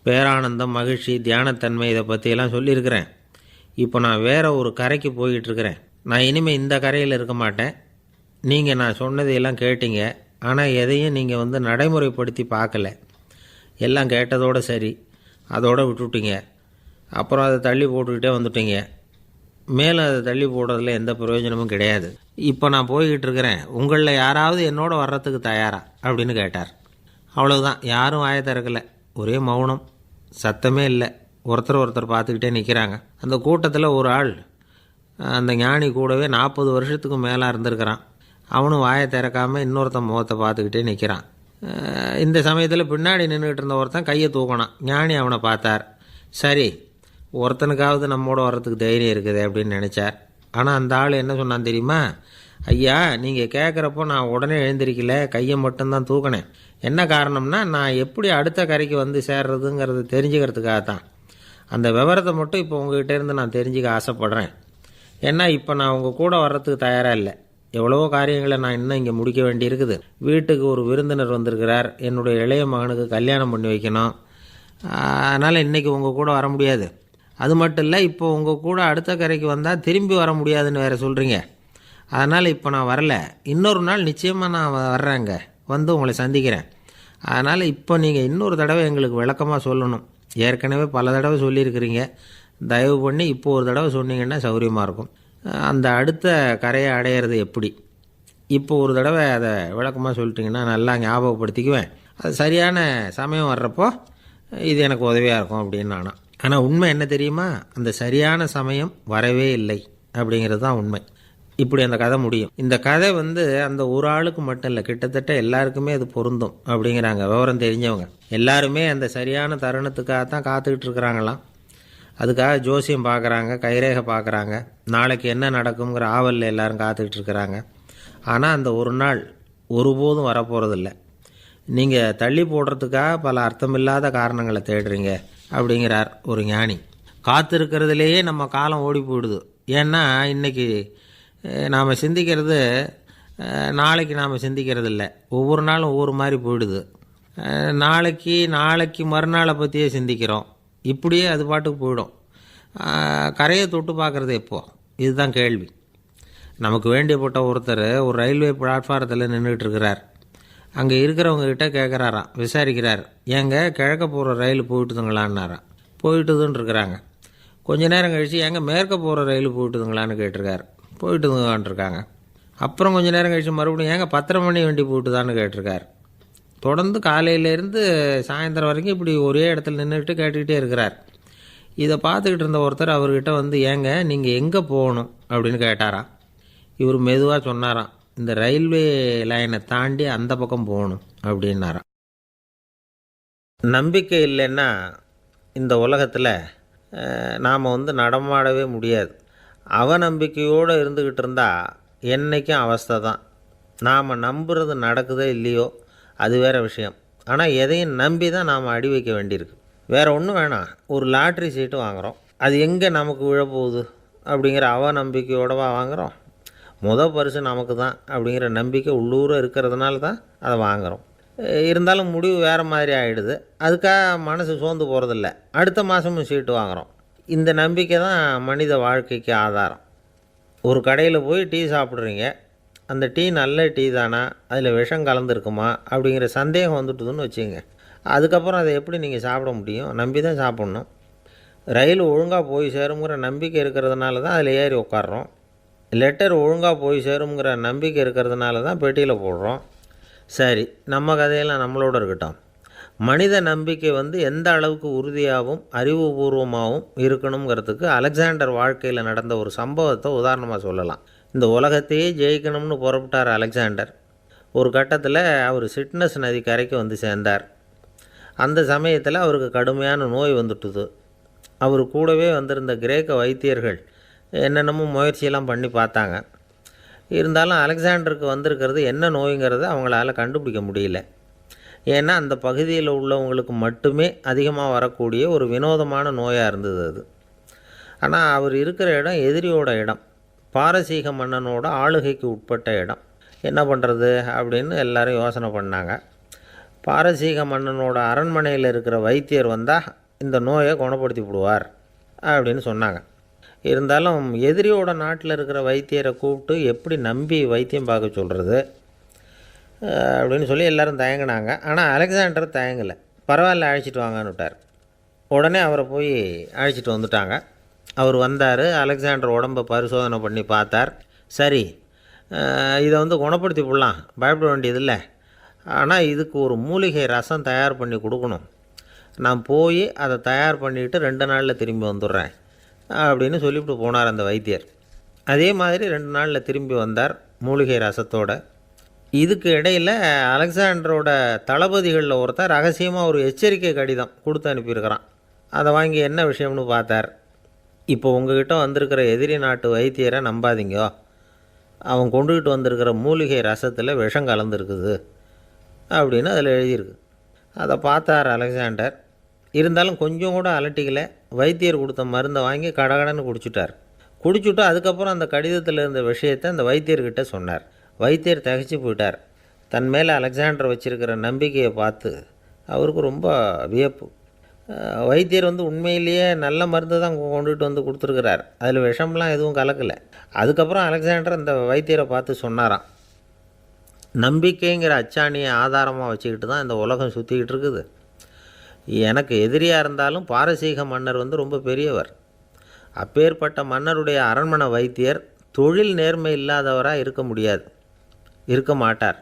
பேரானந்தம், மகிழ்ச்சி, தியானத்தன்மை, இதை பற்றியெல்லாம் சொல்லியிருக்கிறேன். இப்போ நான் வேறு ஒரு கரைக்கு போய்கிட்டுருக்கிறேன். நான் இனிமேல் இந்த கரையில் இருக்க மாட்டேன். நீங்கள் நான் சொன்னதையெல்லாம் கேட்டீங்க, ஆனால் எதையும் நீங்கள் நடைமுறைப்படுத்தி பார்க்கல. எல்லாம் கேட்டதோடு சரி, அதோடு விட்டுவிட்டீங்க. அப்புறம் அதை தள்ளி போட்டுக்கிட்டே வந்துட்டீங்க. மேலும் அதை தள்ளி போடுறதுல எந்த பிரயோஜனமும் கிடையாது. இப்போ நான் போய்கிட்டு இருக்கிறேன், உங்களில் யாராவது என்னோட வர்றதுக்கு தயாரா அப்படின்னு கேட்டார். அவ்வளவுதான், யாரும் வாயை திறக்கலை. ஒரே மௌனம், சத்தமே இல்லை. ஒருத்தர் பார்த்துக்கிட்டே நிற்கிறாங்க. அந்த கூட்டத்தில் ஒரு ஆள் அந்த ஞானி கூடவே 40 வருஷத்துக்கு மேலே இருந்திருக்கிறான். அவனும் வாயை திறக்காமல் இன்னொருத்தன் முகத்தை பார்த்துக்கிட்டே நிற்கிறான். இந்த சமயத்தில் பின்னாடி நின்றுக்கிட்டு இருந்த ஒருத்தன் கையை தூக்கினான். ஞானி அவனை பார்த்தார். சரி, ஒருத்தனுக்காவது நம்மோட வர்றதுக்கு தைரியம் இருக்குது அப்படின்னு நினச்சார். ஆனால் அந்த ஆள் என்ன சொன்னான் தெரியுமா? ஐயா, நீங்கள் கேட்குறப்போ நான் உடனே எழுந்திருக்கல, கையை மட்டும்தான் தூக்கினேன். என்ன காரணம்னா, நான் எப்படி அடுத்த கரைக்கு சேர்றதுங்கிறது தெரிஞ்சுக்கிறதுக்காக தான். அந்த விவரத்தை மட்டும் இப்போ உங்ககிட்ட இருந்து நான் தெரிஞ்சுக்க ஆசைப்பட்றேன். ஏன்னா இப்போ நான் உங்கள் கூட வர்றதுக்கு தயாராக இல்லை. எவ்வளவோ காரியங்களை நான் இன்னும் இங்கே முடிக்க வேண்டியிருக்குது. வீட்டுக்கு ஒரு விருந்தினர் வந்திருக்கிறார். என்னுடைய இளைய மகனுக்கு கல்யாணம் பண்ணி வைக்கணும். அதனால் இன்றைக்கி உங்கள் கூட வர முடியாது. அது மட்டும் இல்லை, இப்போ உங்கள் கூட அடுத்த கரைக்கு வந்தால் திரும்பி வர முடியாதுன்னு வேறு சொல்கிறீங்க. அதனால் இப்போ நான் வரல. இன்னொரு நாள் நிச்சயமாக நான் வர்றேங்க, உங்களை சந்திக்கிறேன். அதனால் இப்போ நீங்கள் இன்னொரு தடவை எங்களுக்கு விளக்கமாக சொல்லணும். ஏற்கனவே பல தடவை சொல்லியிருக்கிறீங்க. தயவு பண்ணி இப்போ ஒரு தடவை சொன்னீங்கன்னா சௌகரியமாக இருக்கும். அந்த அடுத்த கரையை அடையிறது எப்படி? இப்போ ஒரு தடவை அதை விளக்கமாக சொல்லிட்டிங்கன்னா நல்லா ஞாபகப்படுத்திக்குவேன். அது சரியான சமயம் வர்றப்போ இது எனக்கு உதவியாக இருக்கும் அப்படின்னு நானும். ஆனால் உண்மை என்ன தெரியுமா? அந்த சரியான சமயம் வரவே இல்லை அப்படிங்கிறது தான் உண்மை. இப்படி அந்த கதை முடியும். இந்த கதை அந்த ஒரு ஆளுக்கு மட்டும் இல்லை, கிட்டத்தட்ட எல்லாருக்குமே அது பொருந்தும் அப்படிங்கிறாங்க விவரம் தெரிஞ்சவங்க. எல்லாருமே அந்த சரியான தருணத்துக்காகத்தான் காத்துக்கிட்டு இருக்கிறாங்களாம். அதுக்காக ஜோசியம் பார்க்குறாங்க, கைரேகை பார்க்குறாங்க. நாளைக்கு என்ன நடக்குங்கிற ஆவலில் எல்லோரும் காத்துக்கிட்டு இருக்கிறாங்க. ஆனால் அந்த ஒரு நாள் ஒருபோதும் வரப்போகிறதில்ல. நீங்கள் தள்ளி போடுறதுக்காக பல அர்த்தமில்லாத காரணங்களை தேடுறீங்க அப்படிங்கிறார் ஒரு ஞானி. காத்திருக்கிறதுலேயே நம்ம காலம் ஓடி போயிடுது. ஏன்னா இன்றைக்கி நாம் சிந்திக்கிறது நாளைக்கு நாம் சிந்திக்கிறது இல்லை. ஒவ்வொரு நாளும் ஒவ்வொரு மாதிரி போயிடுது. நாளைக்கு மறுநாளை பற்றியே சிந்திக்கிறோம். இப்படியே அது பாட்டுக்கு போயிடும். கரையை தொட்டு பார்க்குறது எப்போ? இதுதான் கேள்வி. நமக்கு வேண்டியப்பட்ட ஒருத்தர் ஒரு ரயில்வே பிளாட்ஃபாரத்தில் நின்றுட்டு இருக்கிறார். அங்கே இருக்கிறவங்ககிட்ட கேட்குறாராம், விசாரிக்கிறார். ஏங்க கிழக்க போகிற ரயில் போயிட்டுதுங்களான்னாராம். போயிட்டுதுன்னு இருக்கிறாங்க. கொஞ்ச நேரம் கழித்து எங்கே மேற்க போகிற ரயில் போயிட்டுதுங்களான்னு கேட்டிருக்காரு. போயிட்டுதுங்களான்ட்ருக்காங்க. அப்புறம் கொஞ்சம் நேரம் கழித்து மறுபடியும் ஏங்க 10:30 மணி வண்டி போட்டுதான்னு கேட்டிருக்கார். தொடர்ந்து காலையிலேருந்து சாயந்தரம் வரைக்கும் இப்படி ஒரே இடத்துல நின்றுக்கிட்டு கேட்டுக்கிட்டே இருக்கிறார். இதை பார்த்துக்கிட்டு இருந்த ஒருத்தர் அவர்கிட்ட வந்து, ஏங்க நீங்கள் எங்கே போகணும் அப்படின்னு கேட்டாராம். இவர் மெதுவாக சொன்னாராம், இந்த ரயில்வே லைனை தாண்டி அந்த பக்கம் போகணும் அப்படின்னாராம். நம்பிக்கை இல்லைன்னா இந்த உலகத்தில் நாம் நடமாடவே முடியாது. அவநம்பிக்கையோடு இருந்துக்கிட்டு இருந்தால் என்றைக்கும் அவஸ்தை தான். நாம் நம்புறது நடக்குதோ இல்லையோ அது வேறு விஷயம். ஆனால் எதையும் நம்பி தான் நாம் அடி வைக்க வேண்டியிருக்கு. வேறு ஒன்றும் வேணாம், ஒரு லாட்ரி சீட்டு வாங்குகிறோம், அது எங்கே நமக்கு விழப்போகுது அப்படிங்கிற அவநம்பிக்கையோடவா வாங்குகிறோம்? பரிசு நமக்கு தான் அப்படிங்கிற நம்பிக்கை உள்ளூர இருக்கிறதுனால தான் அதை வாங்குகிறோம். இருந்தாலும் முடிவு வேறு மாதிரி ஆகிடுது. அதுக்காக மனசு சோர்ந்து போகிறதில்ல, அடுத்த மாதமும் சீட்டு வாங்குகிறோம். இந்த நம்பிக்கை தான் மனித வாழ்க்கைக்கு ஆதாரம். ஒரு கடையில் போய் டீ சாப்பிட்றீங்க, அந்த டீ நல்ல டீ தானா, அதில் விஷம் கலந்துருக்குமா அப்படிங்கிற சந்தேகம் வந்துட்டுதுன்னு வச்சுங்க. அதுக்கப்புறம் அதை எப்படி நீங்கள் சாப்பிட முடியும்? நம்பி தான் சாப்பிட்ணும். ரயில் ஒழுங்காக போய் சேருங்கிற நம்பிக்கை இருக்கிறதுனால தான் அதில் ஏறி உட்காடுறோம். லெட்டர் ஒழுங்காக போய் சேருங்கிற நம்பிக்கை இருக்கிறதுனால தான் பெட்டியில் போடுறோம். சரி, நம்ம கதையெல்லாம் நம்மளோட இருக்கட்டும். மனித நம்பிக்கை எந்த அளவுக்கு உறுதியாகவும் அறிவுபூர்வமாகவும் இருக்கணுங்கிறதுக்கு அலெக்சாண்டர் வாழ்க்கையில் நடந்த ஒரு சம்பவத்தை உதாரணமாக சொல்லலாம். இந்த உலகத்தையே ஜெயிக்கணும்னு புறப்பட்டார் அலெக்சாண்டர். ஒரு கட்டத்தில் அவர் சிட்னஸ் நதி கரைக்கு வந்து சேர்ந்தார். அந்த சமயத்தில் அவருக்கு கடுமையான நோய் வந்துட்டுது. அவர் கூடவே வந்திருந்த கிரேக்க வைத்தியர்கள் என்னென்னமோ முயற்சியெல்லாம் பண்ணி பார்த்தாங்க. இருந்தாலும் அலெக்சாண்டருக்கு வந்திருக்கிறது என்ன நோய்ங்கிறத அவங்களால கண்டுபிடிக்க முடியல. ஏன்னா அந்த பகுதியில் உள்ளவங்களுக்கு மட்டுமே அதிகமாக வரக்கூடிய ஒரு வினோதமான நோயாக இருந்தது அது. ஆனால் அவர் இருக்கிற இடம் எதிரியோட இடம், பாரசீக மன்னனோட ஆளுகைக்கு உட்பட்ட இடம். என்ன பண்ணுறது அப்படின்னு எல்லோரும் யோசனை பண்ணாங்க. பாரசீக மன்னனோட அரண்மனையில் இருக்கிற வைத்தியர் வந்தால் இந்த நோயை குணப்படுத்தி விடுவார் அப்படின்னு சொன்னாங்க. இருந்தாலும் எதிரியோட நாட்டில் இருக்கிற வைத்தியரை கூப்பிட்டு எப்படி நம்பி வைத்தியம் பார்க்க சொல்கிறது அப்படின்னு சொல்லி எல்லோரும் தயங்கினாங்க. ஆனால் அலெக்சாண்டர் தயங்கலை. பரவாயில்ல, அழைச்சிட்டு வாங்கன்னு விட்டார். உடனே அவரை போய் அழைச்சிட்டு வந்துட்டாங்க. அவர் வந்தார். அலெக்சாண்டர் உடம்பை பரிசோதனை பண்ணி பார்த்தார். சரி, இதை குணப்படுத்தி விடலாம், பயப்பட வேண்டியதில்லை. ஆனால் இதுக்கு ஒரு மூலிகை ரசம் தயார் பண்ணி கொடுக்கணும். நான் போய் அதை தயார் பண்ணிவிட்டு 2 நாளில் திரும்பி வந்துடுறேன் அப்படின்னு சொல்லிவிட்டு போனார் அந்த வைத்தியர். அதே மாதிரி 2 நாளில் திரும்பி வந்தார் மூலிகை ரசத்தோட. இதுக்கு இடையில் அலெக்சாண்டரோட தளபதிகளில் ஒருத்தர் ரகசியமாக ஒரு எச்சரிக்கை கடிதம் கொடுத்து அனுப்பியிருக்கிறான். அதை வாங்கி என்ன விஷயம்னு பார்த்தார். இப்போ உங்ககிட்ட வந்திருக்கிற எதிரி நாட்டு வைத்தியரை நம்பாதீங்கோ, அவன் கொண்டுகிட்டு வந்திருக்கிற மூலிகை ரசத்தில் விஷம் கலந்துருக்குது அப்படின்னு அதில் எழுதியிருக்கு. அதை பார்த்தார் அலெக்சாண்டர். இருந்தாலும் கொஞ்சம் கூட அலட்டிக்கலை. வைத்தியர் கொடுத்த மருந்தை வாங்கி கடகடன்னு குடிச்சுட்டு அதுக்கப்புறம் அந்த கடிதத்தில் இருந்த விஷயத்தை அந்த வைத்தியர்கிட்ட சொன்னார். வைத்தியர் திகைச்சு போயிட்டார். தன் மேலே அலெக்சாண்டர் வச்சுருக்கிற நம்பிக்கையை பார்த்து அவருக்கு ரொம்ப வியப்பு. வைத்தியர் உண்மையிலேயே நல்ல மருந்து தான் கொண்டுகிட்டு கொடுத்துருக்கிறார், அதில் விஷம்லாம் எதுவும் கலக்கலை. அதுக்கப்புறம் அலெக்சாண்டர் அந்த வைத்தியரை பார்த்து சொன்னாராம், நம்பிக்கைங்கிற அச்சாணியை ஆதாரமாக வச்சுக்கிட்டு தான் இந்த உலகம் சுற்றிக்கிட்டு இருக்குது. எனக்கு எதிரியாக இருந்தாலும் பாரசீக மன்னர் ரொம்ப பெரியவர். அப்பேற்பட்ட மன்னருடைய அரண்மனை வைத்தியர் தொழில் நேர்மை இல்லாதவராக இருக்க மாட்டார்.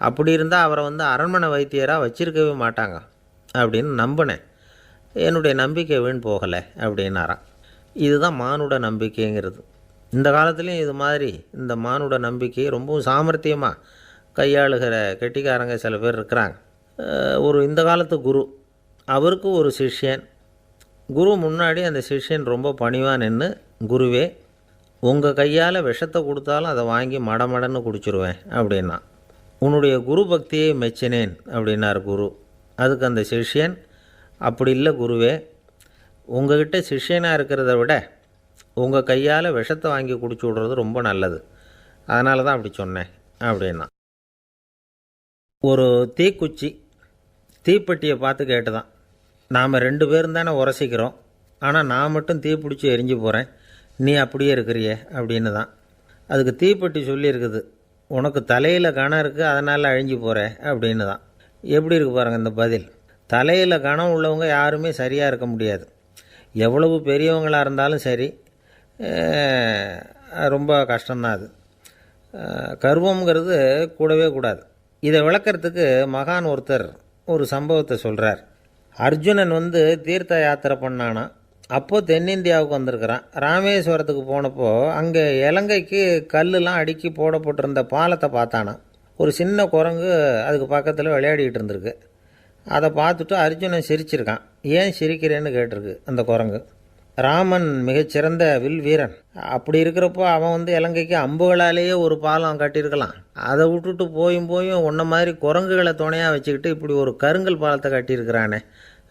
அப்படி இருந்தால் அவரை அரண்மனை வைத்தியராக வச்சிருக்கவே மாட்டாங்க அப்படின்னு நம்பினேன். என்னுடைய நம்பிக்கை வீண் போகலை அப்படின்னாராம். இதுதான் மானுட நம்பிக்கைங்கிறது. இந்த காலத்துலேயும் இது மாதிரி இந்த மானுட நம்பிக்கை ரொம்பவும் சாமர்த்தியமாக கையாளுகிற கெட்டிக்காரங்க சில பேர் இருக்கிறாங்க. இந்த காலத்து குரு, அவருக்கு ஒரு சிஷ்யன். குரு முன்னாடி அந்த சிஷ்யன் ரொம்ப பணிவாக நின்று, குருவே, உங்கள் கையால் விஷத்தை கொடுத்தாலும் அதை வாங்கி மடமடன்னு குடிச்சிருவேன் அப்படின்னா. உன்னுடைய குரு பக்தியை மெச்சினேன் அப்படின்னார் குரு. அதுக்கு அந்த சிஷ்யன், அப்படி இல்லை குருவே, உங்கள்கிட்ட சிஷ்யனாக இருக்கிறத விட உங்கள் கையால் விஷத்தை வாங்கி குடிச்சு விட்றது ரொம்ப நல்லது, அதனால தான் அப்படி சொன்னேன் அப்படின்னா. ஒரு தீக்குச்சி தீப்பெட்டியை பார்த்து கேட்டுதான், நாம் 2 பேரும் தானே உரசிக்கிறோம், ஆனால் நான் மட்டும் தீப்பிடிச்சி எரிஞ்சு போகிறேன், நீ அப்படியே இருக்கிறியே அப்படின்னு தான். அதுக்கு தீப்பெட்டி சொல்லியிருக்குது, உனக்கு தலையில் கணம் இருக்குது அதனால் அழிஞ்சு போகிற அப்படின்னு தான். எப்படி இருக்கு பாருங்கள் இந்த பதில். தலையில் கணம் உள்ளவங்க யாருமே சரியாக இருக்க முடியாது. எவ்வளவு பெரியவங்களாக இருந்தாலும் சரி ரொம்ப கஷ்டம்தான் அது. கர்வங்கிறது கூடவே கூடாது. இதை விளக்கறதுக்கு மகான் ஒருத்தர் ஒரு சம்பவத்தை சொல்கிறார். அர்ஜுனன் தீர்த்த யாத்திரை பண்ணானா. அப்போது தென்னிந்தியாவுக்கு வந்திருக்கிறான். ராமேஸ்வரத்துக்கு போனப்போ அங்கே இலங்கைக்கு கல்லுலாம் அடுக்கி போடப்பட்டிருந்த பாலத்தை பார்த்தானா. ஒரு சின்ன குரங்கு அதுக்கு பக்கத்தில் விளையாடிக்கிட்டு இருந்திருக்கு. அதை பார்த்துட்டு அர்ஜுனன் சிரிச்சிருக்கான். ஏன் சிரிக்கிறேன்னு கேட்டிருக்கு அந்த குரங்கு. ராமன் மிகச்சிறந்த வில் வீரன். அப்படி இருக்கிறப்போ அவன் இலங்கைக்கு அம்புகளாலேயே ஒரு பாலம் கட்டியிருக்கலாம். அதை விட்டுட்டு போயும் உன்ன மாதிரி குரங்குகளை துணையாக வச்சுக்கிட்டு இப்படி ஒரு கருங்கல் பாலத்தை கட்டியிருக்கிறானே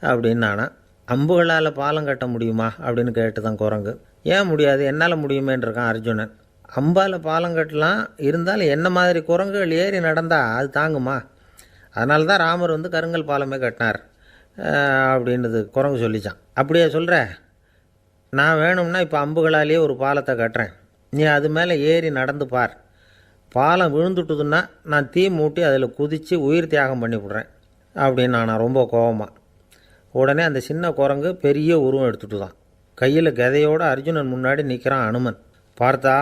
அப்படின்னு நானா. அம்புகளால் பாலம் கட்ட முடியுமா அப்படின்னு கேட்டு தான் குரங்கு. ஏன் முடியாது, என்னால் முடியுமேன்றிருக்கான் அர்ஜுனன். அம்பால் பாலம் கட்டலாம், இருந்தாலும் என்ன மாதிரி குரங்குகள் ஏறி நடந்தால் அது தாங்குமா? அதனால தான் ராமர் கருங்கல் பாலமே கட்டினார் அப்படின்றது குரங்கு சொல்லிச்சான். அப்படியே சொல்கிற, நான் வேணும்னா இப்போ அம்புகளாலேயே ஒரு பாலத்தை கட்டுறேன், நீ அது மேலே ஏறி நடந்து பார். பாலம் விழுந்துட்டுதுன்னா நான் தீ மூட்டி அதில் குதித்து உயிர் தியாகம் பண்ணிவிடுறேன் அப்படின்னு நான் ரொம்ப கோபமாக. உடனே அந்த சின்ன குரங்கு பெரிய உருவம் எடுத்துட்டு தான் கையில் கதையோடு அர்ஜுனன் முன்னாடி நிற்கிறான் அனுமன். பார்த்தா,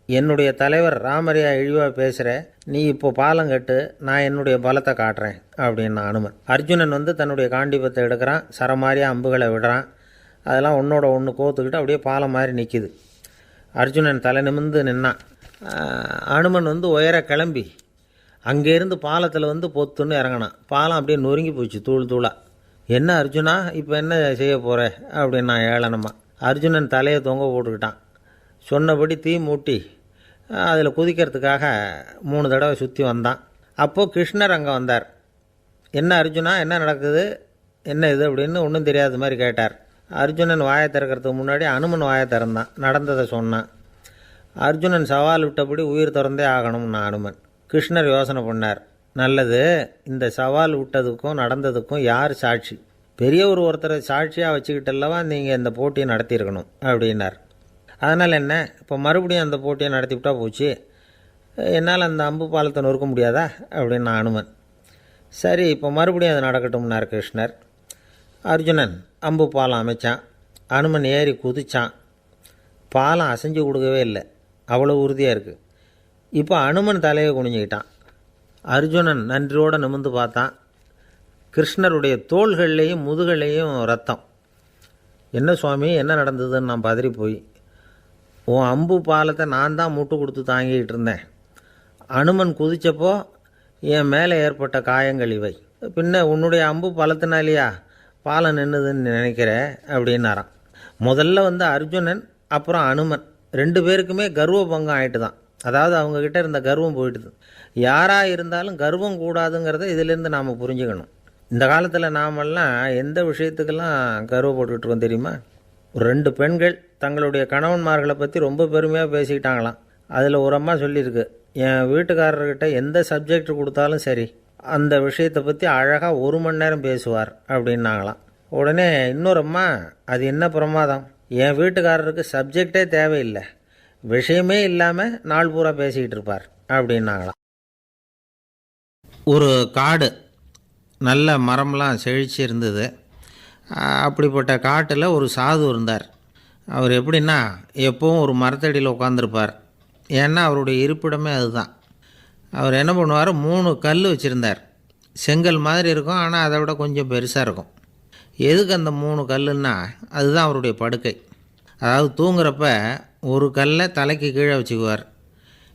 என்னுடைய தலைவர் ராமரையா இழிவாக பேசுகிற, நீ இப்போ பாலம் கட்டு, நான் என்னுடைய பலத்தை காட்டுறேன் அப்படின்னா அனுமன். அர்ஜுனன் தன்னுடைய காண்டிபத்தை எடுக்கிறான், சரமாரியாக அம்புகளை விடுறான். அதெல்லாம் ஒன்றோட ஒன்று கோத்துக்கிட்டு அப்படியே பாலம் மாதிரி நிற்கிது. அர்ஜுனன் தலை நிமிர்ந்து நின்னான். அனுமன் உயர கிளம்பி அங்கேருந்து பாலத்தில் பொத்துன்னு இறங்கினான். பாலம் அப்படியே நொறுங்கி போச்சு தூள் தூளாக. என்ன அர்ஜுனா, இப்போ என்ன செய்ய போகிற அப்படின்னா ஏளனமாக. அர்ஜுனன் தலையை தொங்க போட்டுக்கிட்டான். சொன்னபடி தீ மூட்டி அதில் குதிக்கிறதுக்காக 3 தடவை சுற்றி வந்தான். அப்போது கிருஷ்ணர் அங்கே வந்தார். என்ன அர்ஜுனா, என்ன நடக்குது, என்ன இது அப்படின்னு ஒன்றும் தெரியாத மாதிரி கேட்டார். அர்ஜுனன் வாயை திறக்கிறதுக்கு முன்னாடி அனுமன் வாயை திறந்தான், நடந்ததை சொன்னான். அர்ஜுனன் சவால் விட்டபடி உயிர் திறந்தே ஆகணும்னா அனுமன். கிருஷ்ணர் யோசனை பண்ணார். நல்லது, இந்த சவால் விட்டதுக்கும் நடந்ததுக்கும் யார் சாட்சி? பெரியவர் ஒருத்தரை சாட்சியாக வச்சுக்கிட்டல்லவா நீங்கள் இந்த போட்டியை நடத்தியிருக்கணும் அப்படின்னார். அதனால் என்ன, இப்போ மறுபடியும் அந்த போட்டியை நடத்திவிட்டா போச்சு, என்னால் அந்த அம்பு பாலத்தை நொறுக்க முடியாதா அப்படின்னா அனுமன். சரி, இப்போ மறுபடியும் அது நடக்கட்டும்னார் கிருஷ்ணர். அர்ஜுனன் அம்பு பாலம் அமைச்சான். அனுமன் ஏறி குதிச்சான். பாலம் அசைஞ்சு கொடுக்கவே இல்லை, அவ்வளோ உறுதியாக இருக்குது. இப்போ அனுமன் தலையை குனிஞ்சிக்கிட்டான். அர்ஜுனன் நன்றியோடு நிமிர்ந்து பார்த்தான். கிருஷ்ணருடைய தோள்கள்லேயும் முதுகள்லேயும் ரத்தம். என்ன சுவாமி, என்ன நடந்ததுன்னு நான் பதறி போய், உன் அம்பு பாலத்தை நான் தான் முட்டு கொடுத்து தாங்கிக்கிட்டு இருந்தேன். அனுமன் குதித்தப்போ என் மேலே ஏற்பட்ட காயங்கள் இவை. பின்ன உன்னுடைய அம்பு பலத்தினாலேயா பாலம் நின்றுதுன்னு நினைக்கிற அப்படின்னாரான். முதல்ல அர்ஜுனன் அப்புறம் அனுமன் 2 பேருக்குமே கர்வ பங்கம் ஆகிட்டு தான். அதாவது அவங்கக்கிட்ட இருந்த கர்வம் போயிட்டுது. யாராக இருந்தாலும் கர்வம் கூடாதுங்கிறத இதிலேருந்து நாம் புரிஞ்சுக்கணும். இந்த காலத்தில் நாமெல்லாம் எந்த விஷயத்துக்கெல்லாம் கர்வப்பட்டுருக்கோம் தெரியுமா? 2 பெண்கள் தங்களுடைய கணவன்மார்களை பற்றி ரொம்ப பெருமையாக பேசிக்கிட்டாங்களாம். அதில் ஒரு அம்மா சொல்லியிருக்கு, என் வீட்டுக்காரர்கிட்ட எந்த சப்ஜெக்ட் கொடுத்தாலும் சரி அந்த விஷயத்தை பற்றி அழகாக 1 மணி நேரம் பேசுவார் அப்படின்னாங்களாம். உடனே இன்னொரு அம்மா, அது என்ன பிரமாதம், என் வீட்டுக்காரருக்கு சப்ஜெக்டே தேவையில்லை, விஷயமே இல்லாமல் நாள் பூரா பேசிக்கிட்டு இருப்பார் அப்படின்னாங்களாம். ஒரு காடு, நல்ல மரம்லாம் செழிச்சு இருந்தது. அப்படிப்பட்ட காட்டில் ஒரு சாது இருந்தார். அவர் எப்படின்னா எப்போவும் ஒரு மரத்தடியில் உட்காந்துருப்பார். ஏன்னா அவருடைய இருப்பிடமே அதுதான். அவர் என்ன பண்ணுவார், 3 கல் வச்சுருந்தார். செங்கல் மாதிரி இருக்கும், ஆனால் அதை விட கொஞ்சம் பெருசாக இருக்கும். எதுக்கு அந்த 3 கல்லுன்னா அதுதான் அவருடைய படுக்கை. அதாவது தூங்குறப்ப ஒரு கல்லை தலைக்கு கீழே வச்சுக்குவார்,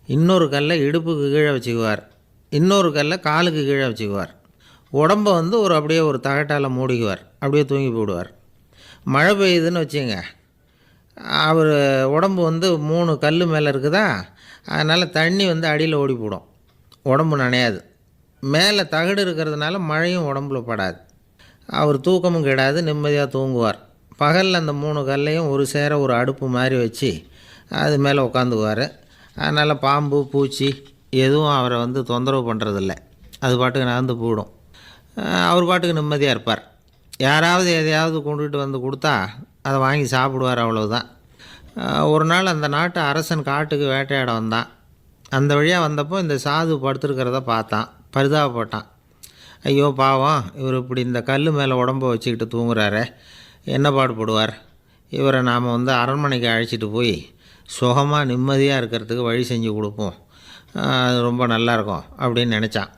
இன்னொரு கல்லை இடுப்புக்கு கீழே வச்சுக்குவார், இன்னொரு கல்லை காலுக்கு கீழே வச்சுக்குவார். உடம்பை அப்படியே ஒரு தகட்டால் மூடிக்குவார், அப்படியே தூங்கி போடுவார். மழை பெய்யுதுன்னு வச்சுங்க, அவர் உடம்பு 3 கல் மேலே இருக்குதா, அதனால் தண்ணி அடியில் ஓடி போடும், உடம்பு நனையாது. மேலே தகடு இருக்கிறதுனால மழையும் உடம்புல படாது. அவர் தூக்கமும் கெடாது, நிம்மதியாக தூங்குவார். பகலில் அந்த 3 கல்லையும் ஒரு சேர ஒரு அடுப்பு மாதிரி வச்சு அது மேலே உட்காந்துக்குவார். அதனால் பாம்பு பூச்சி எதுவும் அவரை தொந்தரவு பண்ணுறதில்ல, அது பாட்டுக்கு நகர்ந்து போயிடும். அவர் பாட்டுக்கு நிம்மதியாக இருப்பார். யாராவது எதையாவது கொண்டுகிட்டு கொடுத்தா அதை வாங்கி சாப்பிடுவார், அவ்வளவுதான். ஒரு நாள் அந்த நாட்டு அரசன் காட்டுக்கு வேட்டையாட வந்தான். அந்த வழியாக வந்தப்போ இந்த சாது படுத்துருக்கிறத பார்த்தான், பரிதாபப்பட்டான். ஐயோ பாவம், இவர் இப்படி இந்த கல் மேலே உடம்பை வச்சுக்கிட்டு தூங்குறாரே, என்ன பாடுபடுவார்? இவரை நாம் அரண்மனைக்கு அழைச்சிட்டு போய் சுகமாக நிம்மதியாக இருக்கிறதுக்கு வழி செஞ்சு கொடுப்போம், அது ரொம்ப நல்லாயிருக்கும் அப்படின்னு நினச்சான்.